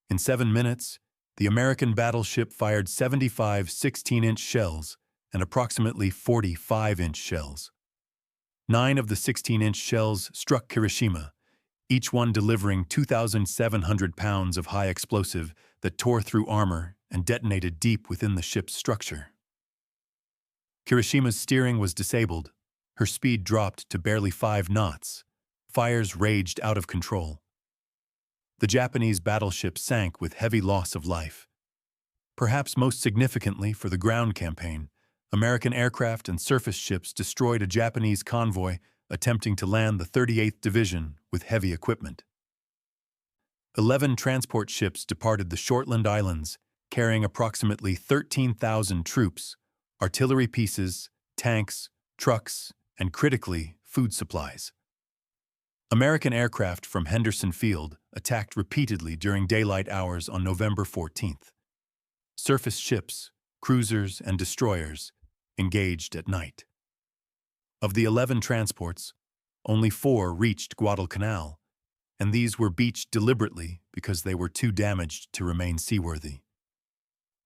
In 7 minutes, the American battleship fired 75 16-inch shells and approximately 40 5-inch shells. 9 of the 16-inch shells struck Kirishima, each one delivering 2,700 pounds of high explosive that tore through armor and detonated deep within the ship's structure. Kirishima's steering was disabled. Her speed dropped to barely 5 knots. Fires raged out of control. The Japanese battleship sank with heavy loss of life. Perhaps most significantly for the ground campaign, American aircraft and surface ships destroyed a Japanese convoy attempting to land the 38th Division with heavy equipment. 11 transport ships departed the Shortland Islands, carrying approximately 13,000 troops, artillery pieces, tanks, trucks, and critically, food supplies. American aircraft from Henderson Field attacked repeatedly during daylight hours on November 14th. Surface ships, cruisers, and destroyers engaged at night. Of the 11 transports, only 4 reached Guadalcanal, and these were beached deliberately because they were too damaged to remain seaworthy.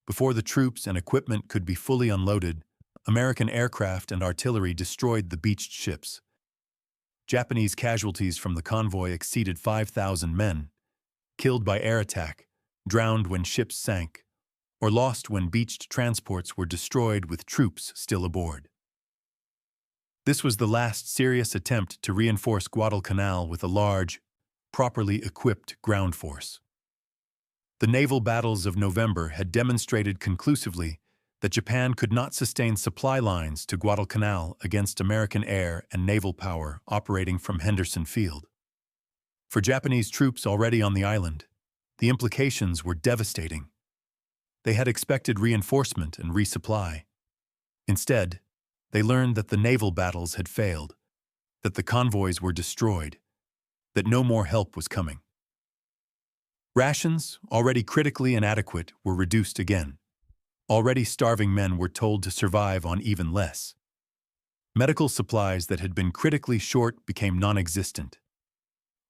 Before the troops and equipment could be fully unloaded, American aircraft and artillery destroyed the beached ships. Japanese casualties from the convoy exceeded 5,000 men, killed by air attack, drowned when ships sank, or lost when beached transports were destroyed with troops still aboard. This was the last serious attempt to reinforce Guadalcanal with a large, properly equipped ground force. The naval battles of November had demonstrated conclusively that Japan could not sustain supply lines to Guadalcanal against American air and naval power operating from Henderson Field. For Japanese troops already on the island, the implications were devastating. They had expected reinforcement and resupply. Instead, they learned that the naval battles had failed, that the convoys were destroyed, that no more help was coming. Rations, already critically inadequate, were reduced again. Already starving men were told to survive on even less. Medical supplies that had been critically short became non-existent.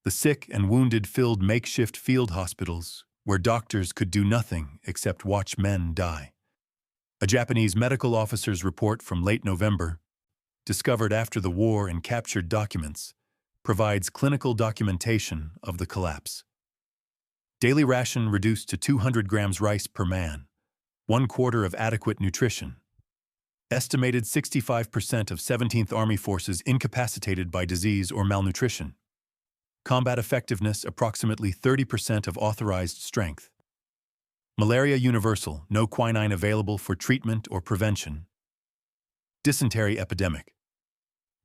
The sick and wounded filled makeshift field hospitals where doctors could do nothing except watch men die. A Japanese medical officer's report from late November, discovered after the war in captured documents, provides clinical documentation of the collapse. Daily ration reduced to 200 grams rice per man, 1/4 of adequate nutrition. Estimated 65% of 17th Army forces incapacitated by disease or malnutrition. Combat effectiveness approximately 30% of authorized strength. Malaria universal, no quinine available for treatment or prevention. Dysentery epidemic.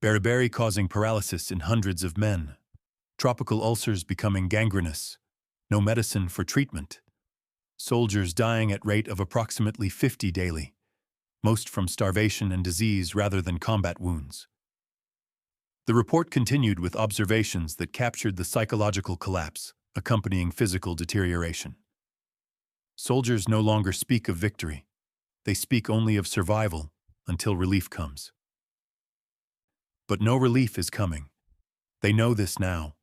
Beriberi causing paralysis in hundreds of men. Tropical ulcers becoming gangrenous. No medicine for treatment. Soldiers dying at rate of approximately 50 daily, most from starvation and disease rather than combat wounds. The report continued with observations that captured the psychological collapse accompanying physical deterioration. Soldiers no longer speak of victory. They speak only of survival until relief comes. But no relief is coming. They know this now.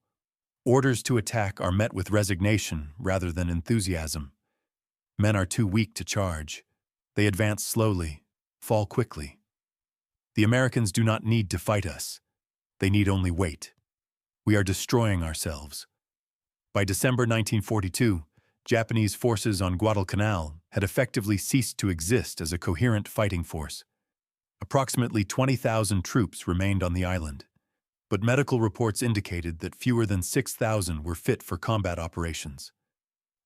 Orders to attack are met with resignation rather than enthusiasm. Men are too weak to charge. They advance slowly, fall quickly. The Americans do not need to fight us. They need only wait. We are destroying ourselves. By December 1942, Japanese forces on Guadalcanal had effectively ceased to exist as a coherent fighting force. Approximately 20,000 troops remained on the island, but medical reports indicated that fewer than 6,000 were fit for combat operations.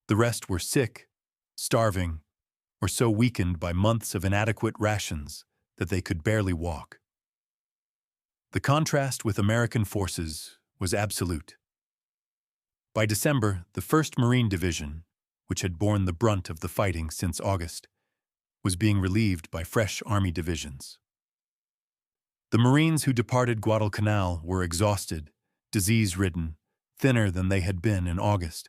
The rest were sick, starving, or so weakened by months of inadequate rations that they could barely walk. The contrast with American forces was absolute. By December, the 1st Marine Division, which had borne the brunt of the fighting since August, was being relieved by fresh Army divisions. The Marines who departed Guadalcanal were exhausted, disease-ridden, thinner than they had been in August.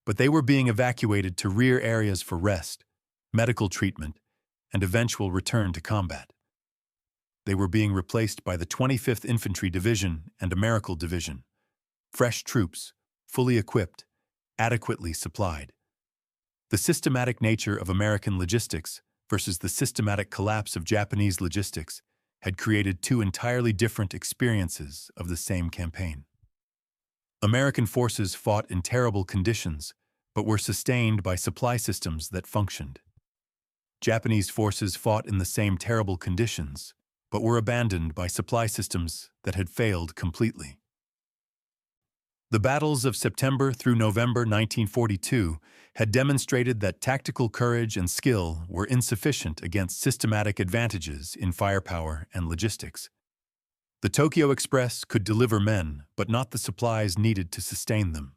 But they were being evacuated to rear areas for rest, medical treatment, and eventual return to combat. They were being replaced by the 25th Infantry Division and Americal Division, fresh troops, fully equipped, adequately supplied. The systematic nature of American logistics versus the systematic collapse of Japanese logistics had created two entirely different experiences of the same campaign. American forces fought in terrible conditions, but were sustained by supply systems that functioned. Japanese forces fought in the same terrible conditions, but were abandoned by supply systems that had failed completely. The battles of September through November 1942 had demonstrated that tactical courage and skill were insufficient against systematic advantages in firepower and logistics. The Tokyo Express could deliver men, but not the supplies needed to sustain them.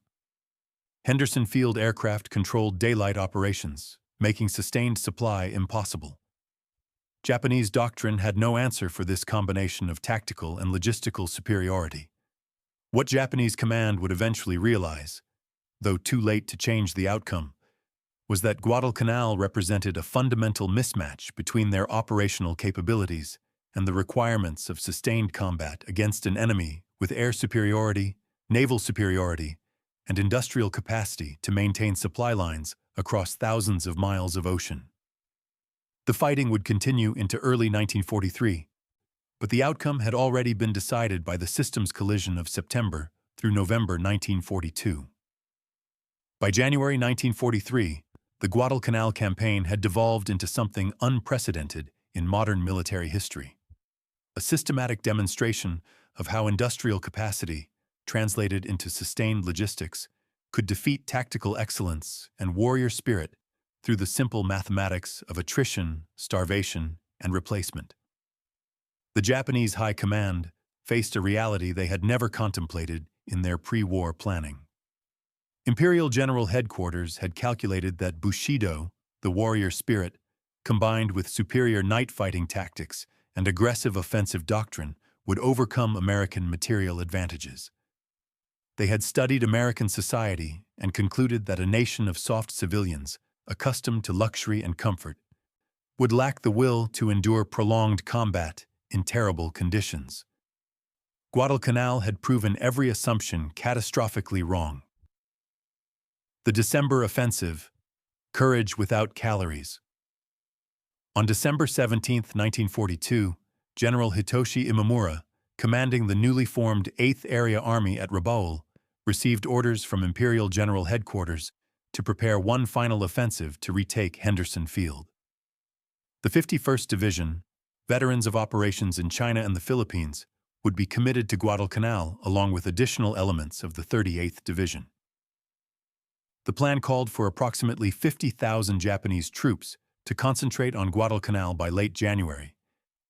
Henderson Field aircraft controlled daylight operations, making sustained supply impossible. Japanese doctrine had no answer for this combination of tactical and logistical superiority. What Japanese command would eventually realize, though too late to change the outcome, was that Guadalcanal represented a fundamental mismatch between their operational capabilities and the requirements of sustained combat against an enemy with air superiority, naval superiority, and industrial capacity to maintain supply lines across thousands of miles of ocean. The fighting would continue into early 1943, but the outcome had already been decided by the systems collision of September through November 1942. By January 1943, the Guadalcanal campaign had devolved into something unprecedented in modern military history. A systematic demonstration of how industrial capacity, translated into sustained logistics, could defeat tactical excellence and warrior spirit through the simple mathematics of attrition, starvation, and replacement. The Japanese High Command faced a reality they had never contemplated in their pre-war planning. Imperial General Headquarters had calculated that Bushido, the warrior spirit, combined with superior night fighting tactics and aggressive offensive doctrine, would overcome American material advantages. They had studied American society and concluded that a nation of soft civilians, accustomed to luxury and comfort, would lack the will to endure prolonged combat in terrible conditions. Guadalcanal had proven every assumption catastrophically wrong. The December offensive, courage without calories. On December 17, 1942, General Hitoshi Imamura, commanding the newly formed 8th Area Army at Rabaul, received orders from Imperial General Headquarters to prepare one final offensive to retake Henderson Field. The 51st Division, veterans of operations in China and the Philippines, would be committed to Guadalcanal along with additional elements of the 38th Division. The plan called for approximately 50,000 Japanese troops to concentrate on Guadalcanal by late January,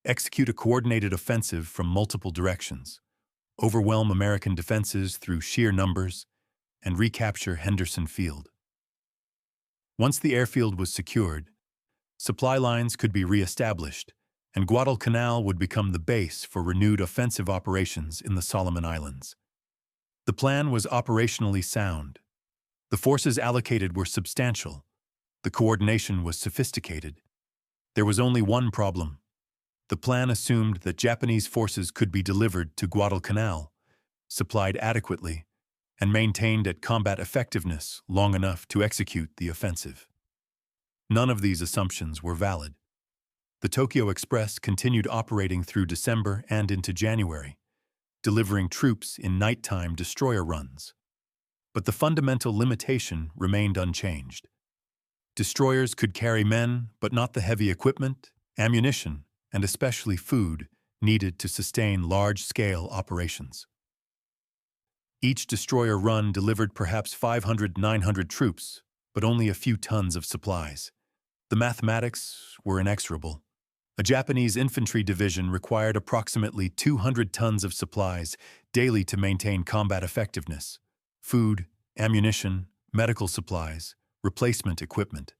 execute a coordinated offensive from multiple directions, overwhelm American defenses through sheer numbers, and recapture Henderson Field. Once the airfield was secured, supply lines could be re-established, and Guadalcanal would become the base for renewed offensive operations in the Solomon Islands. The plan was operationally sound. The forces allocated were substantial. The coordination was sophisticated. There was only one problem. The plan assumed that Japanese forces could be delivered to Guadalcanal, supplied adequately, and maintained at combat effectiveness long enough to execute the offensive. None of these assumptions were valid. The Tokyo Express continued operating through December and into January, delivering troops in nighttime destroyer runs. But the fundamental limitation remained unchanged. Destroyers could carry men, but not the heavy equipment, ammunition, and especially food needed to sustain large-scale operations. Each destroyer run delivered perhaps 500–900 troops, but only a few tons of supplies. The mathematics were inexorable. A Japanese infantry division required approximately 200 tons of supplies daily to maintain combat effectiveness: food, ammunition, medical supplies, replacement equipment.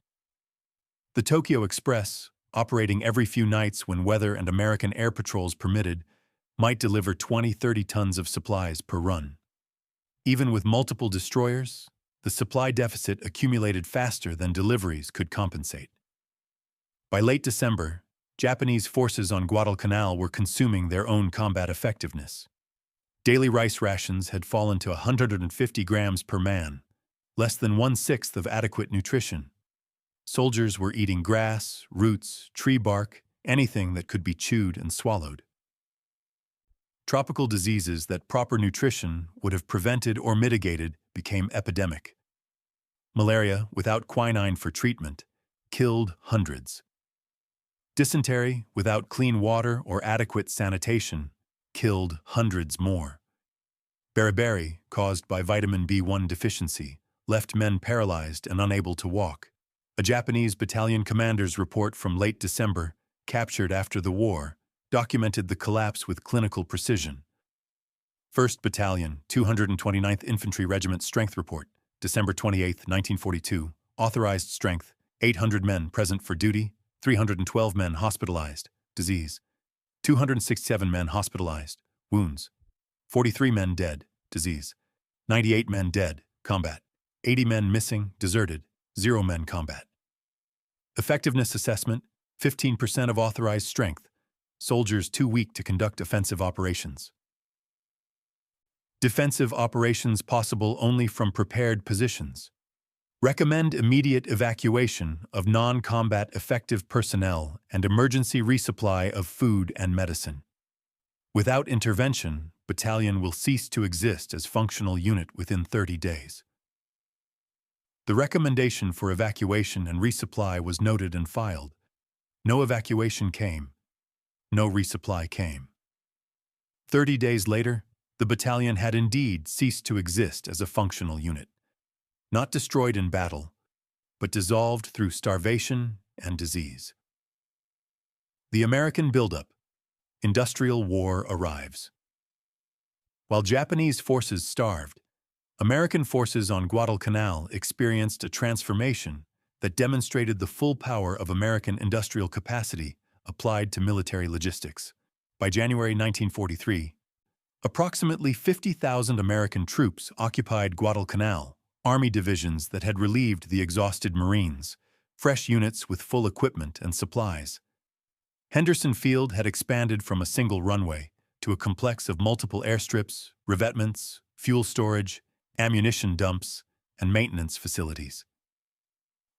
The Tokyo Express, operating every few nights when weather and American air patrols permitted, might deliver 20–30 tons of supplies per run. Even with multiple destroyers, the supply deficit accumulated faster than deliveries could compensate. By late December, Japanese forces on Guadalcanal were consuming their own combat effectiveness. Daily rice rations had fallen to 150 grams per man, less than 1/6 of adequate nutrition. Soldiers were eating grass, roots, tree bark, anything that could be chewed and swallowed. Tropical diseases that proper nutrition would have prevented or mitigated became epidemic. Malaria, without quinine for treatment, killed hundreds. Dysentery, without clean water or adequate sanitation, killed hundreds more. Beriberi, caused by vitamin B1 deficiency, left men paralyzed and unable to walk. A Japanese battalion commander's report from late December, captured after the war, documented the collapse with clinical precision. 1st Battalion, 229th Infantry Regiment Strength Report, December 28, 1942, authorized strength, 800 men present for duty, 312 men hospitalized, disease, 267 men hospitalized, wounds, 43 men dead, disease, 98 men dead, combat, 80 men missing, deserted, 0 men combat. Effectiveness assessment, 15% of authorized strength, soldiers too weak to conduct offensive operations. Defensive operations possible only from prepared positions. Recommend immediate evacuation of non-combat effective personnel and emergency resupply of food and medicine. Without intervention, battalion will cease to exist as functional unit within 30 days. The recommendation for evacuation and resupply was noted and filed. No evacuation came. No resupply came. 30 days later, the battalion had indeed ceased to exist as a functional unit. Not destroyed in battle, but dissolved through starvation and disease. The American buildup. Industrial war arrives. While Japanese forces starved, American forces on Guadalcanal experienced a transformation that demonstrated the full power of American industrial capacity applied to military logistics. By January 1943, approximately 50,000 American troops occupied Guadalcanal, Army divisions that had relieved the exhausted Marines, fresh units with full equipment and supplies. Henderson Field had expanded from a single runway to a complex of multiple airstrips, revetments, fuel storage, ammunition dumps, and maintenance facilities.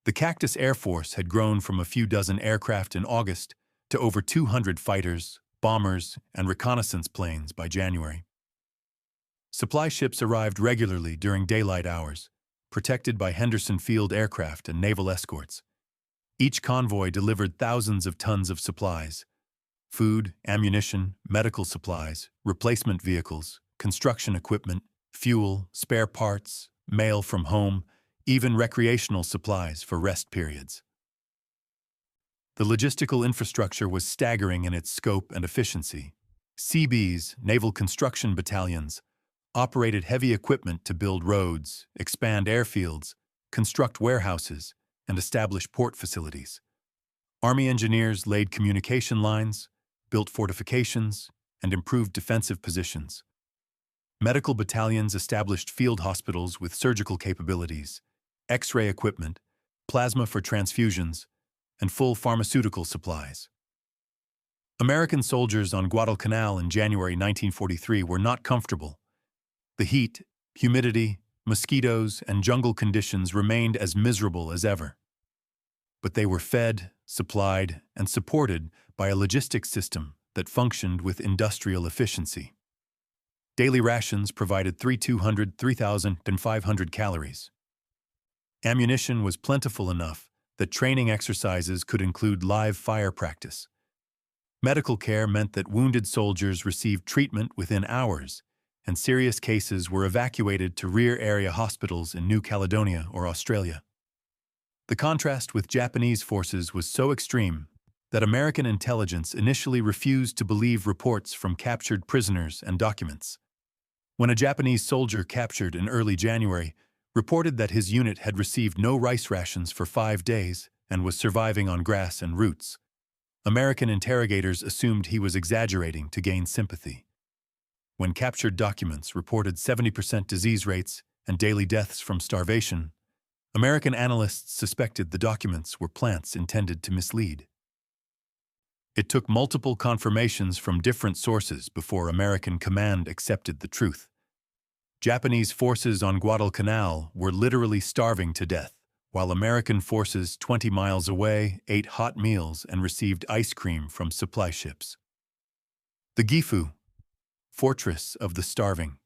The Cactus Air Force had grown from a few dozen aircraft in August to over 200 fighters, bombers, and reconnaissance planes by January. Supply ships arrived regularly during daylight hours, protected by Henderson Field aircraft and naval escorts. Each convoy delivered thousands of tons of supplies: food, ammunition, medical supplies, replacement vehicles, construction equipment, fuel, spare parts, mail from home, even recreational supplies for rest periods. The logistical infrastructure was staggering in its scope and efficiency. CBs, Naval Construction Battalions, operated heavy equipment to build roads, expand airfields, construct warehouses, and establish port facilities. Army engineers laid communication lines, built fortifications, and improved defensive positions. Medical battalions established field hospitals with surgical capabilities, X-ray equipment, plasma for transfusions, and full pharmaceutical supplies. American soldiers on Guadalcanal in January 1943 were not comfortable. The heat, humidity, mosquitoes, and jungle conditions remained as miserable as ever. But they were fed, supplied, and supported by a logistics system that functioned with industrial efficiency. Daily rations provided 3,500 calories. Ammunition was plentiful enough that training exercises could include live fire practice. Medical care meant that wounded soldiers received treatment within hours, and serious cases were evacuated to rear-area hospitals in New Caledonia or Australia. The contrast with Japanese forces was so extreme that American intelligence initially refused to believe reports from captured prisoners and documents. When a Japanese soldier captured in early January reported that his unit had received no rice rations for 5 days and was surviving on grass and roots, American interrogators assumed he was exaggerating to gain sympathy. When captured documents reported 70% disease rates and daily deaths from starvation, American analysts suspected the documents were plants intended to mislead. It took multiple confirmations from different sources before American command accepted the truth. Japanese forces on Guadalcanal were literally starving to death, while American forces 20 miles away ate hot meals and received ice cream from supply ships. The Gifu, Fortress of the Starving.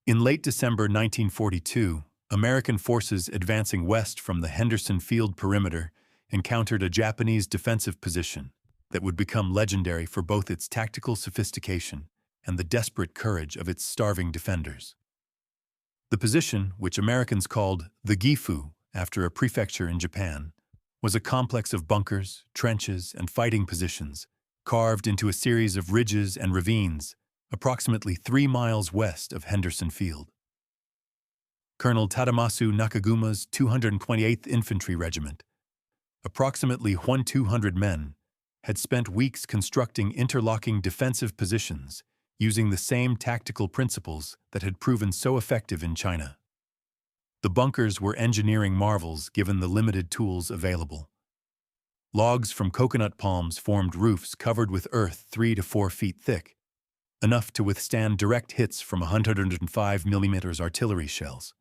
In late December 1942, American forces advancing west from the Henderson Field perimeter encountered a Japanese defensive position that would become legendary for both its tactical sophistication and the desperate courage of its starving defenders. The position, which Americans called the Gifu after a prefecture in Japan, was a complex of bunkers, trenches, and fighting positions carved into a series of ridges and ravines approximately 3 miles west of Henderson Field. Colonel Tadamasu Nakaguma's 228th Infantry Regiment, approximately 1,200 men, had spent weeks constructing interlocking defensive positions using the same tactical principles that had proven so effective in China. The bunkers were engineering marvels given the limited tools available. Logs from coconut palms formed roofs covered with earth 3 to 4 feet thick, enough to withstand direct hits from 105 mm artillery shells.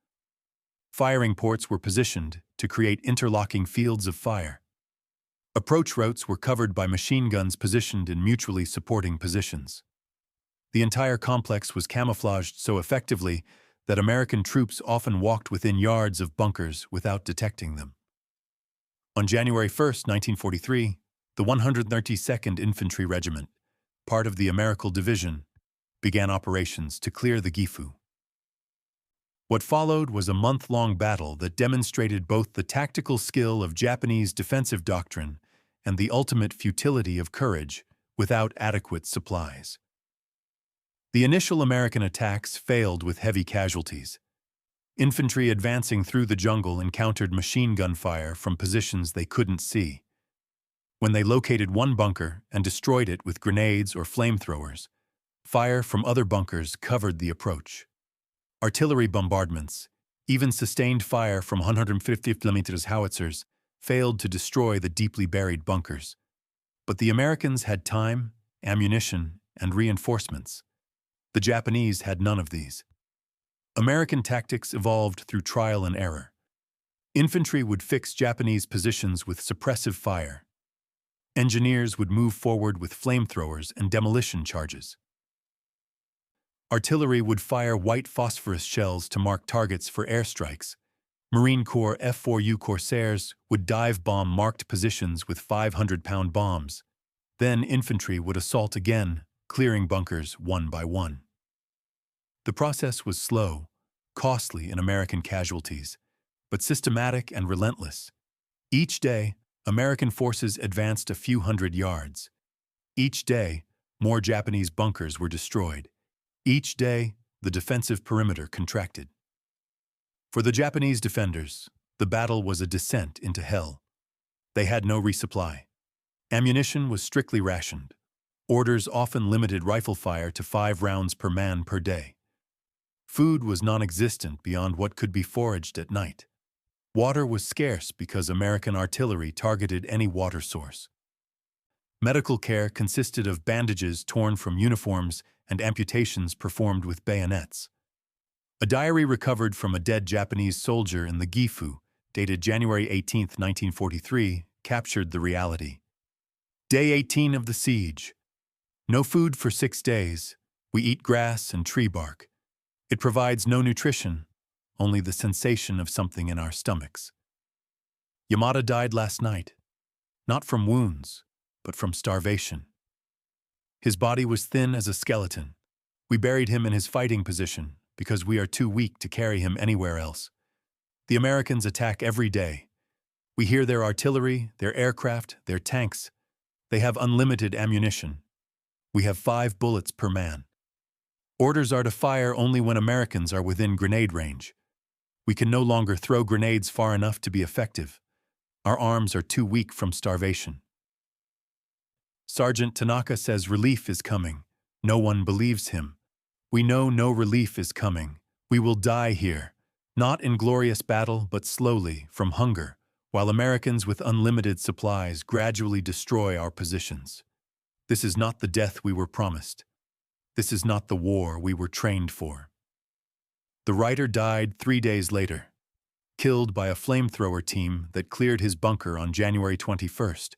Firing ports were positioned to create interlocking fields of fire. Approach routes were covered by machine guns positioned in mutually supporting positions. The entire complex was camouflaged so effectively that American troops often walked within yards of bunkers without detecting them. On January 1, 1943, the 132nd Infantry Regiment, part of the American Division, began operations to clear the Gifu. What followed was a month-long battle that demonstrated both the tactical skill of Japanese defensive doctrine and the ultimate futility of courage without adequate supplies. The initial American attacks failed with heavy casualties. Infantry advancing through the jungle encountered machine gun fire from positions they couldn't see. When they located one bunker and destroyed it with grenades or flamethrowers, fire from other bunkers covered the approach. Artillery bombardments, even sustained fire from 150 mm howitzers, failed to destroy the deeply buried bunkers. But the Americans had time, ammunition, and reinforcements. The Japanese had none of these. American tactics evolved through trial and error. Infantry would fix Japanese positions with suppressive fire. Engineers would move forward with flamethrowers and demolition charges. Artillery would fire white phosphorus shells to mark targets for airstrikes. Marine Corps F-4U Corsairs would dive bomb marked positions with 500-pound bombs. Then infantry would assault again, clearing bunkers one by one. The process was slow, costly in American casualties, but systematic and relentless. Each day, American forces advanced a few hundred yards. Each day, more Japanese bunkers were destroyed. Each day, the defensive perimeter contracted. For the Japanese defenders, the battle was a descent into hell. They had no resupply. Ammunition was strictly rationed. Orders often limited rifle fire to 5 rounds per man per day. Food was non-existent beyond what could be foraged at night. Water was scarce because American artillery targeted any water source. Medical care consisted of bandages torn from uniforms and amputations performed with bayonets. A diary recovered from a dead Japanese soldier in the Gifu, dated January 18, 1943, captured the reality. Day 18 of the siege. No food for 6 days. We eat grass and tree bark. It provides no nutrition, only the sensation of something in our stomachs. Yamada died last night, not from wounds, but from starvation. His body was thin as a skeleton. We buried him in his fighting position because we are too weak to carry him anywhere else. The Americans attack every day. We hear their artillery, their aircraft, their tanks. They have unlimited ammunition. We have 5 bullets per man. Orders are to fire only when Americans are within grenade range. We can no longer throw grenades far enough to be effective. Our arms are too weak from starvation. Sergeant Tanaka says relief is coming. No one believes him. We know no relief is coming. We will die here, not in glorious battle, but slowly, from hunger, while Americans with unlimited supplies gradually destroy our positions. This is not the death we were promised. This is not the war we were trained for. The writer died 3 days later, killed by a flamethrower team that cleared his bunker on January 21st.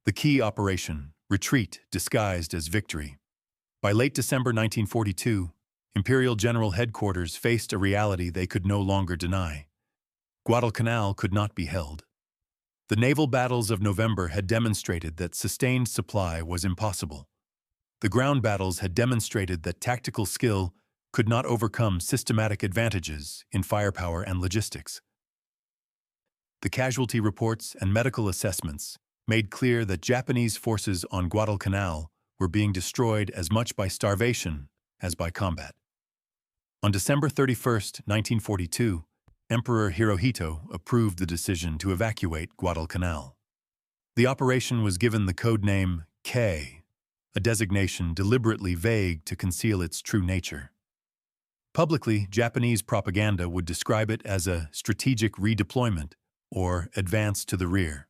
The key operation, retreat disguised as victory. By late December 1942, Imperial General Headquarters faced a reality they could no longer deny. Guadalcanal could not be held. The naval battles of November had demonstrated that sustained supply was impossible. The ground battles had demonstrated that tactical skill could not overcome systematic advantages in firepower and logistics. The casualty reports and medical assessments made clear that Japanese forces on Guadalcanal were being destroyed as much by starvation as by combat. On December 31, 1942, Emperor Hirohito approved the decision to evacuate Guadalcanal. The operation was given the code name K, a designation deliberately vague to conceal its true nature. Publicly, Japanese propaganda would describe it as a strategic redeployment or advance to the rear.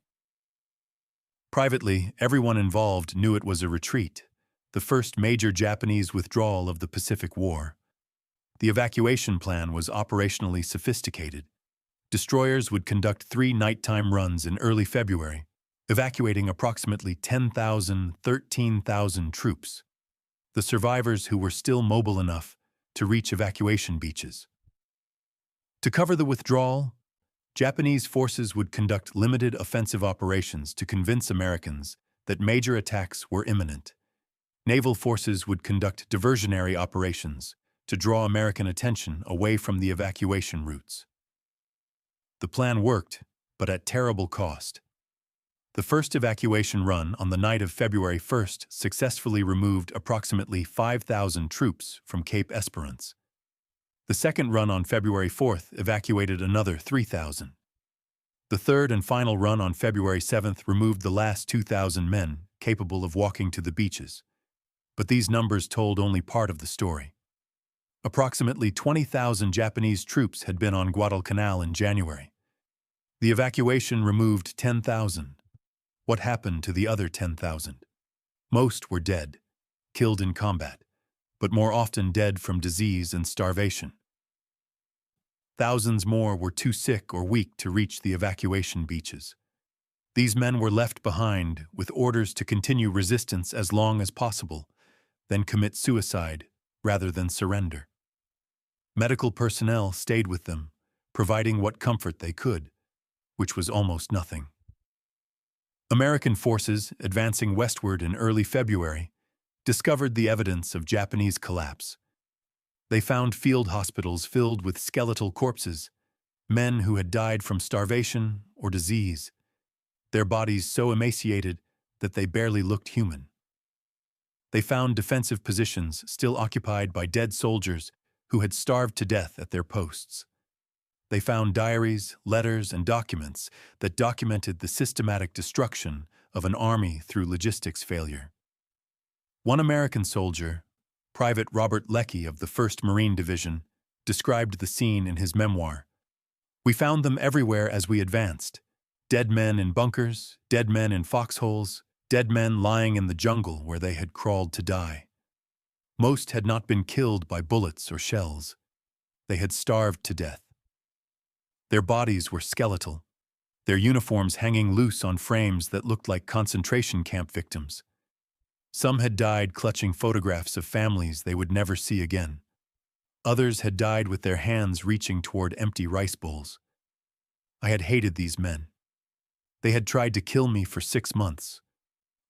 Privately, everyone involved knew it was a retreat, the first major Japanese withdrawal of the Pacific War. The evacuation plan was operationally sophisticated. Destroyers would conduct 3 nighttime runs in early February, evacuating approximately 13,000 troops, the survivors who were still mobile enough to reach evacuation beaches. To cover the withdrawal, Japanese forces would conduct limited offensive operations to convince Americans that major attacks were imminent. Naval forces would conduct diversionary operations to draw American attention away from the evacuation routes. The plan worked, but at terrible cost. The first evacuation run on the night of February 1st successfully removed approximately 5,000 troops from Cape Esperance. The second run on February 4th evacuated another 3,000. The third and final run on February 7th removed the last 2,000 men capable of walking to the beaches. But these numbers told only part of the story. Approximately 20,000 Japanese troops had been on Guadalcanal in January. The evacuation removed 10,000. What happened to the other 10,000? Most were dead, killed in combat, but more often dead from disease and starvation. Thousands more were too sick or weak to reach the evacuation beaches. These men were left behind with orders to continue resistance as long as possible, then commit suicide rather than surrender. Medical personnel stayed with them, providing what comfort they could, which was almost nothing. American forces, advancing westward in early February, discovered the evidence of Japanese collapse. They found field hospitals filled with skeletal corpses, men who had died from starvation or disease, their bodies so emaciated that they barely looked human. They found defensive positions still occupied by dead soldiers who had starved to death at their posts. They found diaries, letters, and documents that documented the systematic destruction of an army through logistics failure. One American soldier, Private Robert Leckie of the 1st Marine Division, described the scene in his memoir. "We found them everywhere as we advanced. Dead men in bunkers, dead men in foxholes, dead men lying in the jungle where they had crawled to die. Most had not been killed by bullets or shells. They had starved to death. Their bodies were skeletal, their uniforms hanging loose on frames that looked like concentration camp victims. Some had died clutching photographs of families they would never see again. Others had died with their hands reaching toward empty rice bowls. I had hated these men. They had tried to kill me for 6 months.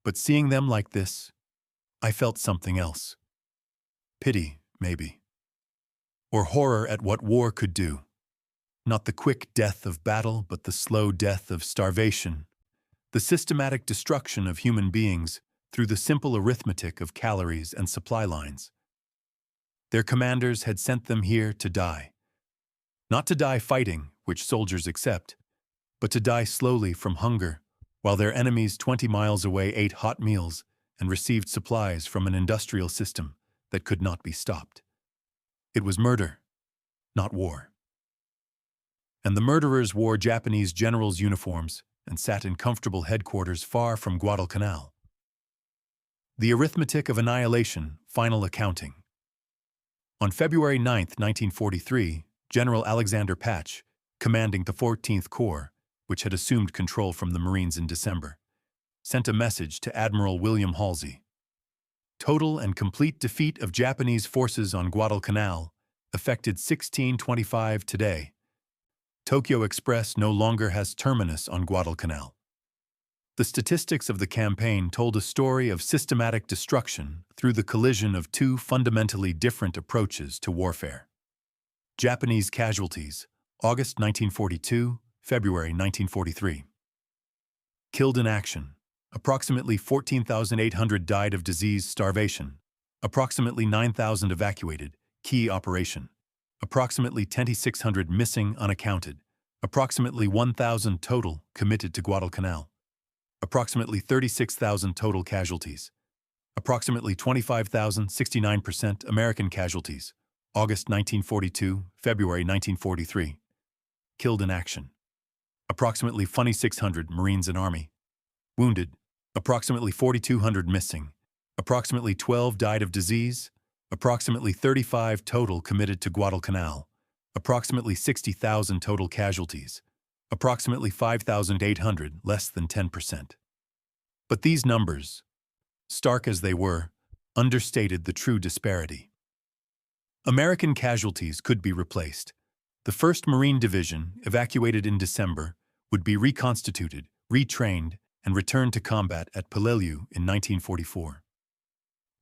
But seeing them like this, I felt something else. Pity, maybe. Or horror at what war could do. Not the quick death of battle, but the slow death of starvation. The systematic destruction of human beings through the simple arithmetic of calories and supply lines. Their commanders had sent them here to die. Not to die fighting, which soldiers accept, but to die slowly from hunger, while their enemies 20 miles away ate hot meals and received supplies from an industrial system that could not be stopped. It was murder, not war. And the murderers wore Japanese generals' uniforms and sat in comfortable headquarters far from Guadalcanal. The arithmetic of annihilation, final accounting. On February 9, 1943, General Alexander Patch, commanding the 14th Corps, which had assumed control from the Marines in December, sent a message to Admiral William Halsey. Total and complete defeat of Japanese forces on Guadalcanal, effected 16:25 today. Tokyo Express no longer has terminus on Guadalcanal. The statistics of the campaign told a story of systematic destruction through the collision of two fundamentally different approaches to warfare. Japanese casualties, August 1942, February 1943. Killed in action. Approximately 14,800 died of disease starvation. Approximately 9,000 evacuated. Key operation. Approximately 2,600 missing unaccounted. Approximately 1,000 total committed to Guadalcanal. Approximately 36,000 total casualties. Approximately 25,000, 69% American casualties. August 1942, February 1943. Killed in action. Approximately 2,600 Marines and Army. Wounded. Approximately 4,200 missing. Approximately 12 died of disease. Approximately 35 total committed to Guadalcanal. Approximately 60,000 total casualties. Approximately 5,800, less than 10%. But these numbers, stark as they were, understated the true disparity. American casualties could be replaced. The 1st Marine Division, evacuated in December, would be reconstituted, retrained, and returned to combat at Peleliu in 1944.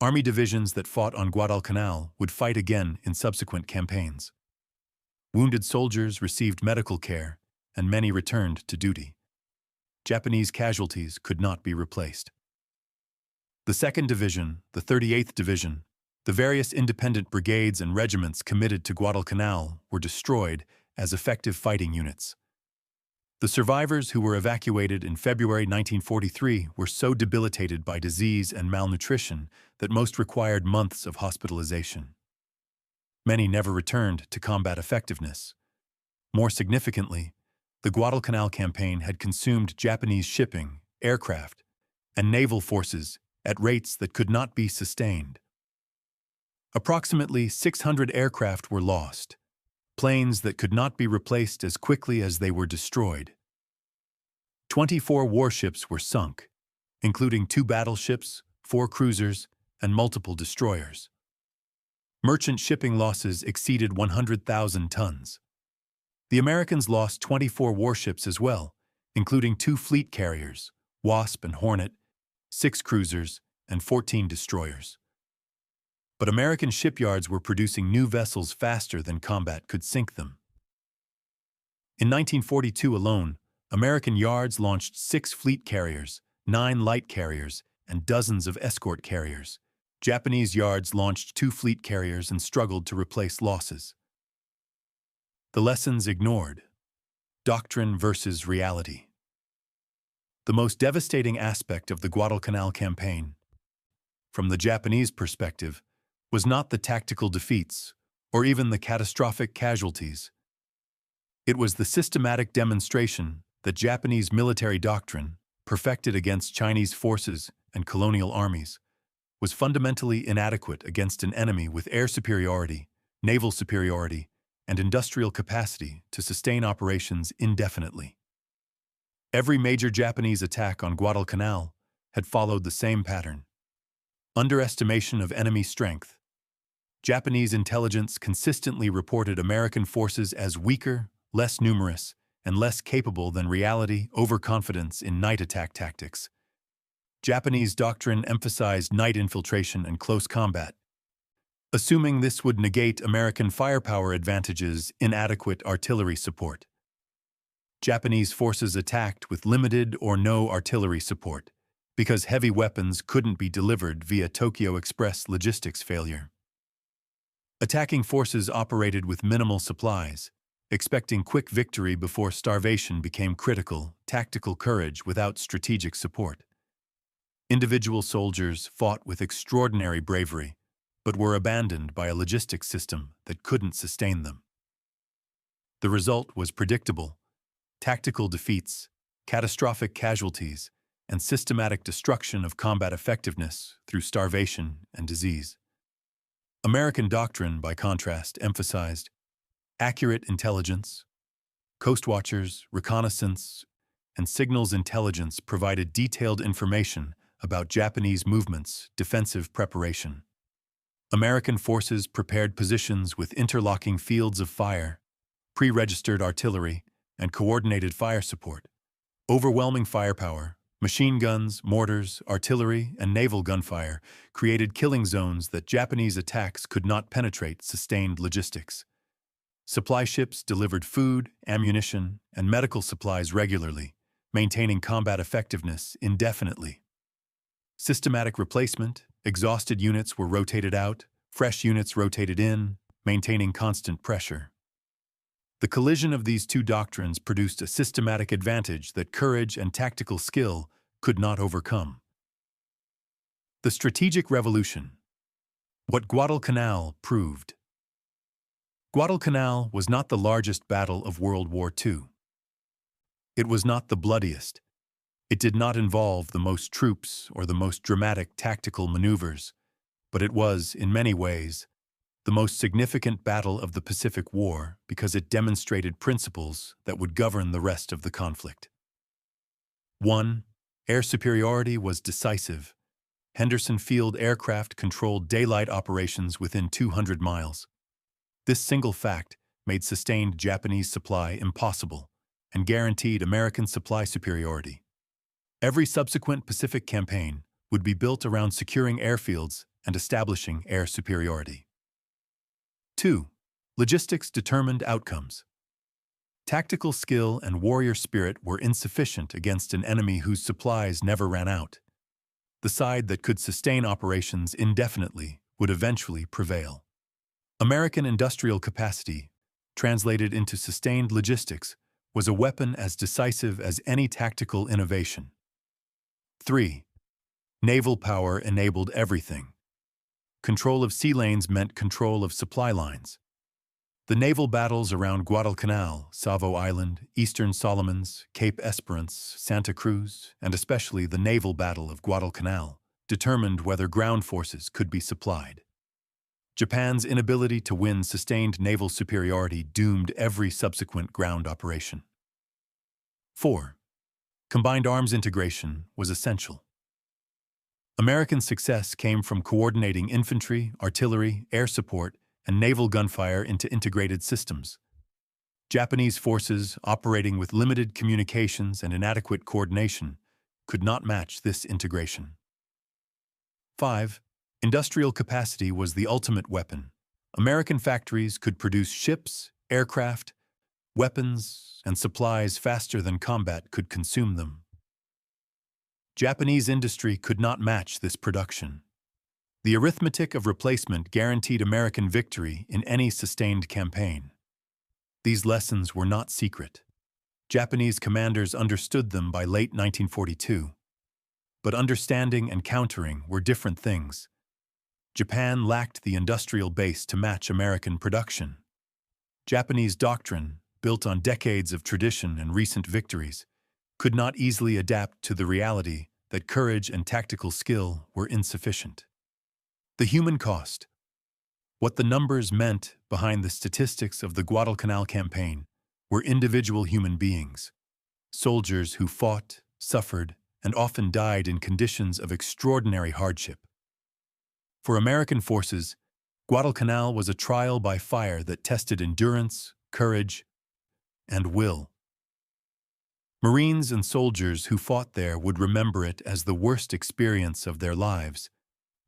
Army divisions that fought on Guadalcanal would fight again in subsequent campaigns. Wounded soldiers received medical care, and many returned to duty. Japanese casualties could not be replaced. The 2nd Division, the 38th Division, the various independent brigades and regiments committed to Guadalcanal were destroyed as effective fighting units. The survivors who were evacuated in February 1943 were so debilitated by disease and malnutrition that most required months of hospitalization. Many never returned to combat effectiveness. More significantly, the Guadalcanal campaign had consumed Japanese shipping, aircraft, and naval forces at rates that could not be sustained. Approximately 600 aircraft were lost, planes that could not be replaced as quickly as they were destroyed. 24 warships were sunk, including 2 battleships, 4 cruisers, and multiple destroyers. Merchant shipping losses exceeded 100,000 tons. The Americans lost 24 warships as well, including 2 fleet carriers, Wasp and Hornet, 6 cruisers, and 14 destroyers. But American shipyards were producing new vessels faster than combat could sink them. In 1942 alone, American yards launched 6 fleet carriers, 9 light carriers, and dozens of escort carriers. Japanese yards launched 2 fleet carriers and struggled to replace losses. The lessons ignored. Doctrine versus reality. The most devastating aspect of the Guadalcanal campaign, from the Japanese perspective, was not the tactical defeats or even the catastrophic casualties. It was the systematic demonstration that Japanese military doctrine, perfected against Chinese forces and colonial armies, was fundamentally inadequate against an enemy with air superiority, naval superiority, and industrial capacity to sustain operations indefinitely. Every major Japanese attack on Guadalcanal had followed the same pattern. Underestimation of enemy strength. Japanese intelligence consistently reported American forces as weaker, less numerous, and less capable than reality. Overconfidence in night attack tactics. Japanese doctrine emphasized night infiltration and close combat, assuming this would negate American firepower advantages. Inadequate artillery support. Japanese forces attacked with limited or no artillery support because heavy weapons couldn't be delivered via Tokyo Express logistics failure. Attacking forces operated with minimal supplies, expecting quick victory before starvation became critical. Tactical courage without strategic support. Individual soldiers fought with extraordinary bravery, but were abandoned by a logistics system that couldn't sustain them. The result was predictable: tactical defeats, catastrophic casualties, and systematic destruction of combat effectiveness through starvation and disease. American doctrine, by contrast, emphasized accurate intelligence. Coast watchers, reconnaissance, and signals intelligence provided detailed information about Japanese movements, defensive preparation. American forces prepared positions with interlocking fields of fire, pre-registered artillery, and coordinated fire support. Overwhelming firepower, machine guns, mortars, artillery, and naval gunfire created killing zones that Japanese attacks could not penetrate. Sustained logistics. Supply ships delivered food, ammunition, and medical supplies regularly, maintaining combat effectiveness indefinitely. Systematic replacement. Exhausted units were rotated out, fresh units rotated in, maintaining constant pressure. The collision of these two doctrines produced a systematic advantage that courage and tactical skill could not overcome. The strategic revolution. What Guadalcanal proved. Guadalcanal was not the largest battle of World War II. It was not the bloodiest. It did not involve the most troops or the most dramatic tactical maneuvers, but it was, in many ways, the most significant battle of the Pacific War because it demonstrated principles that would govern the rest of the conflict. 1. Air superiority was decisive. Henderson Field aircraft controlled daylight operations within 200 miles. This single fact made sustained Japanese supply impossible and guaranteed American supply superiority. Every subsequent Pacific campaign would be built around securing airfields and establishing air superiority. 2. Logistics determined outcomes. Tactical skill and warrior spirit were insufficient against an enemy whose supplies never ran out. The side that could sustain operations indefinitely would eventually prevail. American industrial capacity, translated into sustained logistics, was a weapon as decisive as any tactical innovation. 3. Naval power enabled everything. Control of sea lanes meant control of supply lines. The naval battles around Guadalcanal, Savo Island, Eastern Solomons, Cape Esperance, Santa Cruz, and especially the naval battle of Guadalcanal, determined whether ground forces could be supplied. Japan's inability to win sustained naval superiority doomed every subsequent ground operation. 4. Combined arms integration was essential. American success came from coordinating infantry, artillery, air support, and naval gunfire into integrated systems. Japanese forces, operating with limited communications and inadequate coordination, could not match this integration. 5. Industrial capacity was the ultimate weapon. American factories could produce ships, aircraft, weapons, and supplies faster than combat could consume them. Japanese industry could not match this production. The arithmetic of replacement guaranteed American victory in any sustained campaign. These lessons were not secret. Japanese commanders understood them by late 1942. But understanding and countering were different things. Japan lacked the industrial base to match American production. Japanese doctrine, built on decades of tradition and recent victories, could not easily adapt to the reality that courage and tactical skill were insufficient. The human cost. What the numbers meant behind the statistics of the Guadalcanal campaign were individual human beings, soldiers who fought, suffered, and often died in conditions of extraordinary hardship. For American forces, Guadalcanal was a trial by fire that tested endurance, courage, and will. Marines and soldiers who fought there would remember it as the worst experience of their lives.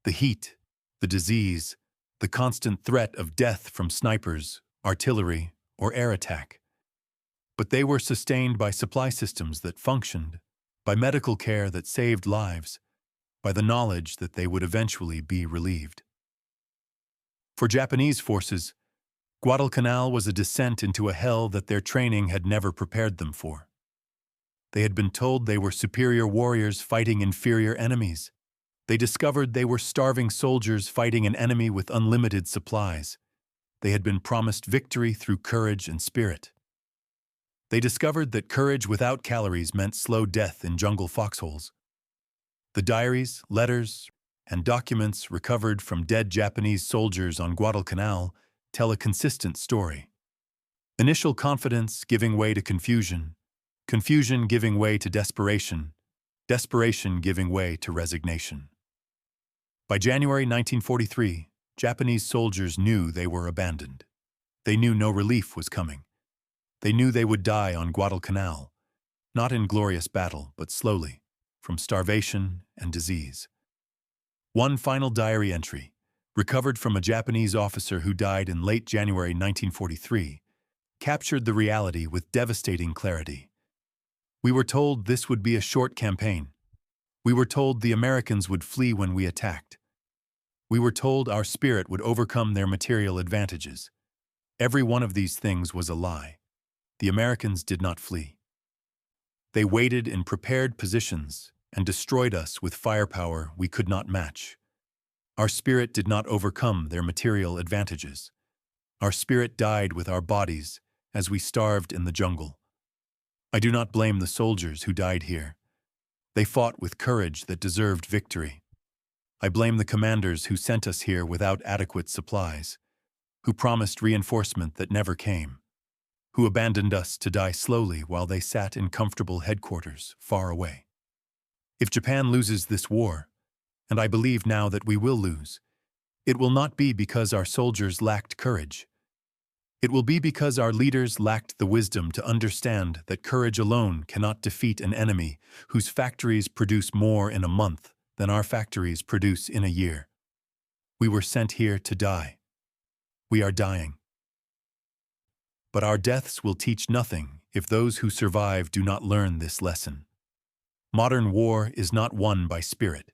The heat, the disease, the constant threat of death from snipers, artillery, or air attack. But they were sustained by supply systems that functioned, by medical care that saved lives, by the knowledge that they would eventually be relieved. For Japanese forces, Guadalcanal was a descent into a hell that their training had never prepared them for. They had been told they were superior warriors fighting inferior enemies. They discovered they were starving soldiers fighting an enemy with unlimited supplies. They had been promised victory through courage and spirit. They discovered that courage without calories meant slow death in jungle foxholes. The diaries, letters, and documents recovered from dead Japanese soldiers on Guadalcanal tell a consistent story. Initial confidence giving way to confusion, confusion giving way to desperation, desperation giving way to resignation. By January 1943, Japanese soldiers knew they were abandoned. They knew no relief was coming. They knew they would die on Guadalcanal, not in glorious battle, but slowly, from starvation and disease. One final diary entry, recovered from a Japanese officer who died in late January 1943, captured the reality with devastating clarity. We were told this would be a short campaign. We were told the Americans would flee when we attacked. We were told our spirit would overcome their material advantages. Every one of these things was a lie. The Americans did not flee. They waited in prepared positions and destroyed us with firepower we could not match. Our spirit did not overcome their material advantages. Our spirit died with our bodies as we starved in the jungle. I do not blame the soldiers who died here. They fought with courage that deserved victory. I blame the commanders who sent us here without adequate supplies, who promised reinforcement that never came, who abandoned us to die slowly while they sat in comfortable headquarters far away. If Japan loses this war, and I believe now that we will lose, it will not be because our soldiers lacked courage. It will be because our leaders lacked the wisdom to understand that courage alone cannot defeat an enemy whose factories produce more in a month than our factories produce in a year. We were sent here to die. We are dying. But our deaths will teach nothing if those who survive do not learn this lesson. Modern war is not won by spirit.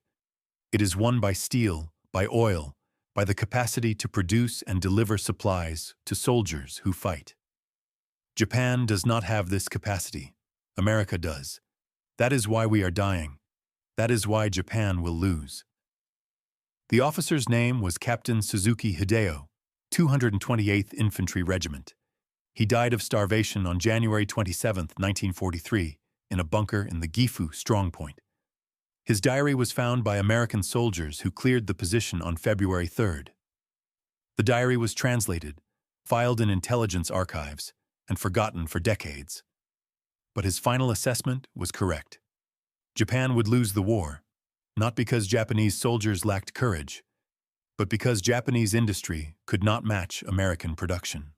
It is won by steel, by oil, by the capacity to produce and deliver supplies to soldiers who fight. Japan does not have this capacity. America does. That is why we are dying. That is why Japan will lose. The officer's name was Captain Suzuki Hideo, 228th Infantry Regiment. He died of starvation on January 27, 1943, in a bunker in the Gifu strongpoint. His diary was found by American soldiers who cleared the position on February 3rd. The diary was translated, filed in intelligence archives, and forgotten for decades. But his final assessment was correct. Japan would lose the war, not because Japanese soldiers lacked courage, but because Japanese industry could not match American production.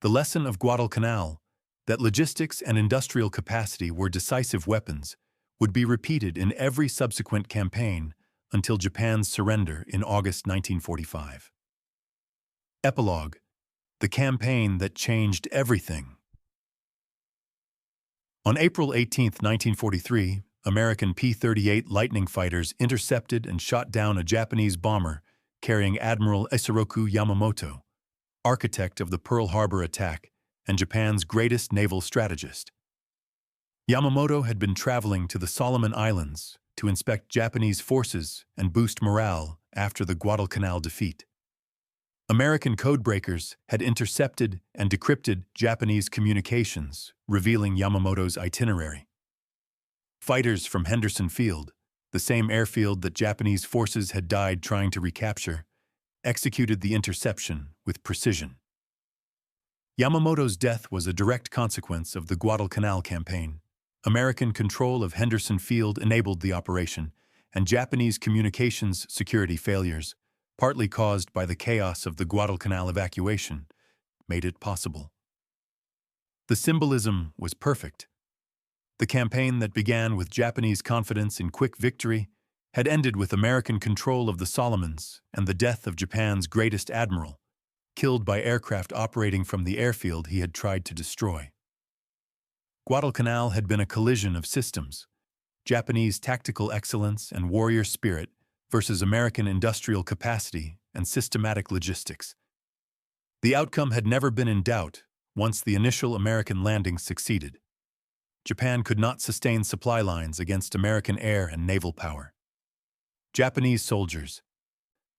The lesson of Guadalcanal, that logistics and industrial capacity were decisive weapons, would be repeated in every subsequent campaign until Japan's surrender in August 1945. Epilogue: the campaign that changed everything. On April 18, 1943, American P-38 Lightning fighters intercepted and shot down a Japanese bomber carrying Admiral Isoroku Yamamoto, architect of the Pearl Harbor attack and Japan's greatest naval strategist. Yamamoto had been traveling to the Solomon Islands to inspect Japanese forces and boost morale after the Guadalcanal defeat. American codebreakers had intercepted and decrypted Japanese communications, revealing Yamamoto's itinerary. Fighters from Henderson Field, the same airfield that Japanese forces had died trying to recapture, executed the interception with precision. Yamamoto's death was a direct consequence of the Guadalcanal campaign. American control of Henderson Field enabled the operation, and Japanese communications security failures, partly caused by the chaos of the Guadalcanal evacuation, made it possible. The symbolism was perfect. The campaign that began with Japanese confidence in quick victory had ended with American control of the Solomons and the death of Japan's greatest admiral, killed by aircraft operating from the airfield he had tried to destroy. Guadalcanal had been a collision of systems, Japanese tactical excellence and warrior spirit versus American industrial capacity and systematic logistics. The outcome had never been in doubt once the initial American landing succeeded. Japan could not sustain supply lines against American air and naval power. Japanese soldiers,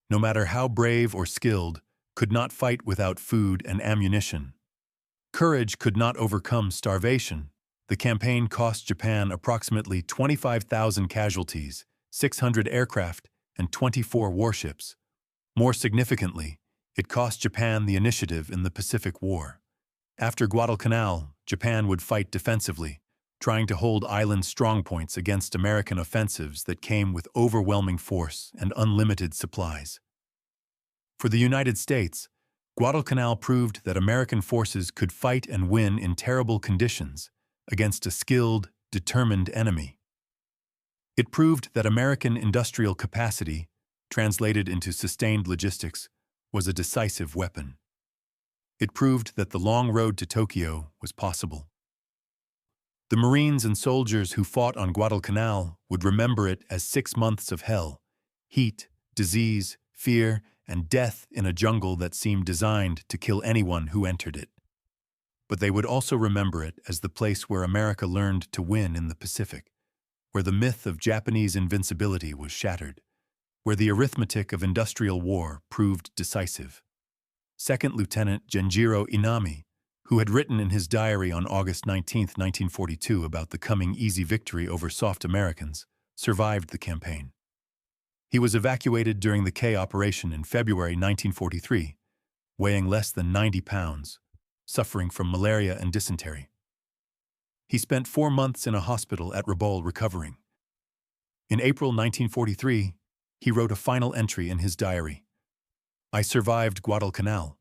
no matter how brave or skilled, could not fight without food and ammunition. Courage could not overcome starvation. The campaign cost Japan approximately 25,000 casualties, 600 aircraft, and 24 warships. More significantly, it cost Japan the initiative in the Pacific War. After Guadalcanal, Japan would fight defensively, trying to hold island strongpoints against American offensives that came with overwhelming force and unlimited supplies. For the United States, Guadalcanal proved that American forces could fight and win in terrible conditions against a skilled, determined enemy. It proved that American industrial capacity, translated into sustained logistics, was a decisive weapon. It proved that the long road to Tokyo was possible. The Marines and soldiers who fought on Guadalcanal would remember it as 6 months of hell, heat, disease, fear, and death in a jungle that seemed designed to kill anyone who entered it. But they would also remember it as the place where America learned to win in the Pacific, where the myth of Japanese invincibility was shattered, where the arithmetic of industrial war proved decisive. Second Lieutenant Genjiro Inami, who had written in his diary on August 19, 1942 about the coming easy victory over soft Americans, survived the campaign. He was evacuated during the K operation in February 1943, weighing less than 90 pounds, suffering from malaria and dysentery. He spent 4 months in a hospital at Rabaul recovering. In April 1943, he wrote a final entry in his diary. "I survived Guadalcanal.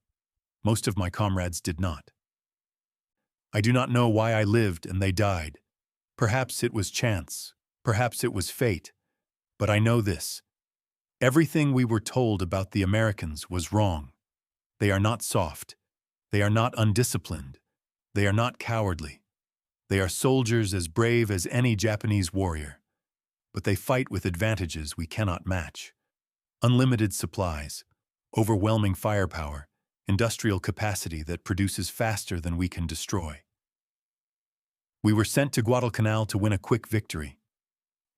Most of my comrades did not. I do not know why I lived and they died. Perhaps it was chance, perhaps it was fate, but I know this. Everything we were told about the Americans was wrong. They are not soft. They are not undisciplined. They are not cowardly. They are soldiers as brave as any Japanese warrior. But they fight with advantages we cannot match. Unlimited supplies, overwhelming firepower, industrial capacity that produces faster than we can destroy. We were sent to Guadalcanal to win a quick victory.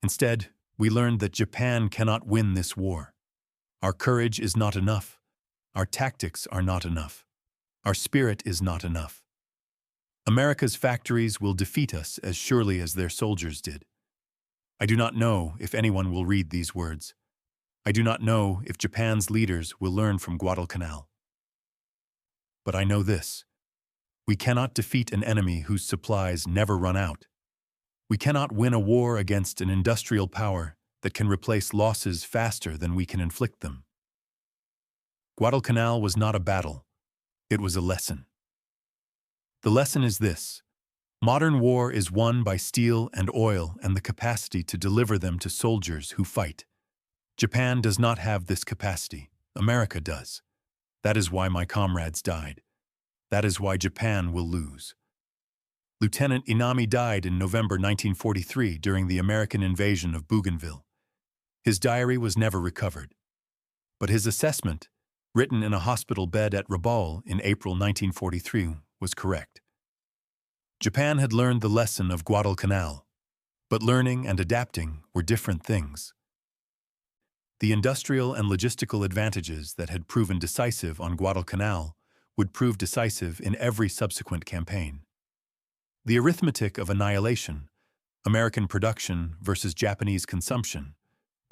Instead, we learned that Japan cannot win this war. Our courage is not enough. Our tactics are not enough. Our spirit is not enough. America's factories will defeat us as surely as their soldiers did. I do not know if anyone will read these words. I do not know if Japan's leaders will learn from Guadalcanal. But I know this. We cannot defeat an enemy whose supplies never run out. We cannot win a war against an industrial power that can replace losses faster than we can inflict them. Guadalcanal was not a battle. It was a lesson. The lesson is this. Modern war is won by steel and oil and the capacity to deliver them to soldiers who fight. Japan does not have this capacity. America does. That is why my comrades died. That is why Japan will lose. Lieutenant Inami died in November 1943 during the American invasion of Bougainville. His diary was never recovered. But his assessment, written in a hospital bed at Rabaul in April 1943, was correct. Japan had learned the lesson of Guadalcanal, but learning and adapting were different things. The industrial and logistical advantages that had proven decisive on Guadalcanal would prove decisive in every subsequent campaign. The arithmetic of annihilation, American production versus Japanese consumption,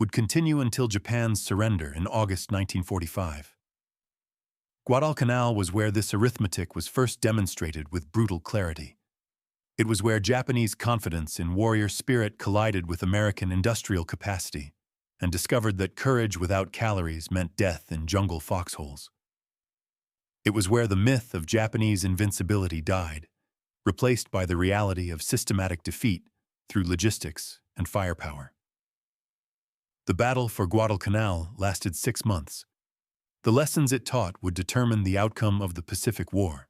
would continue until Japan's surrender in August 1945. Guadalcanal was where this arithmetic was first demonstrated with brutal clarity. It was where Japanese confidence in warrior spirit collided with American industrial capacity and discovered that courage without calories meant death in jungle foxholes. It was where the myth of Japanese invincibility died, replaced by the reality of systematic defeat through logistics and firepower. The battle for Guadalcanal lasted 6 months. The lessons it taught would determine the outcome of the Pacific War.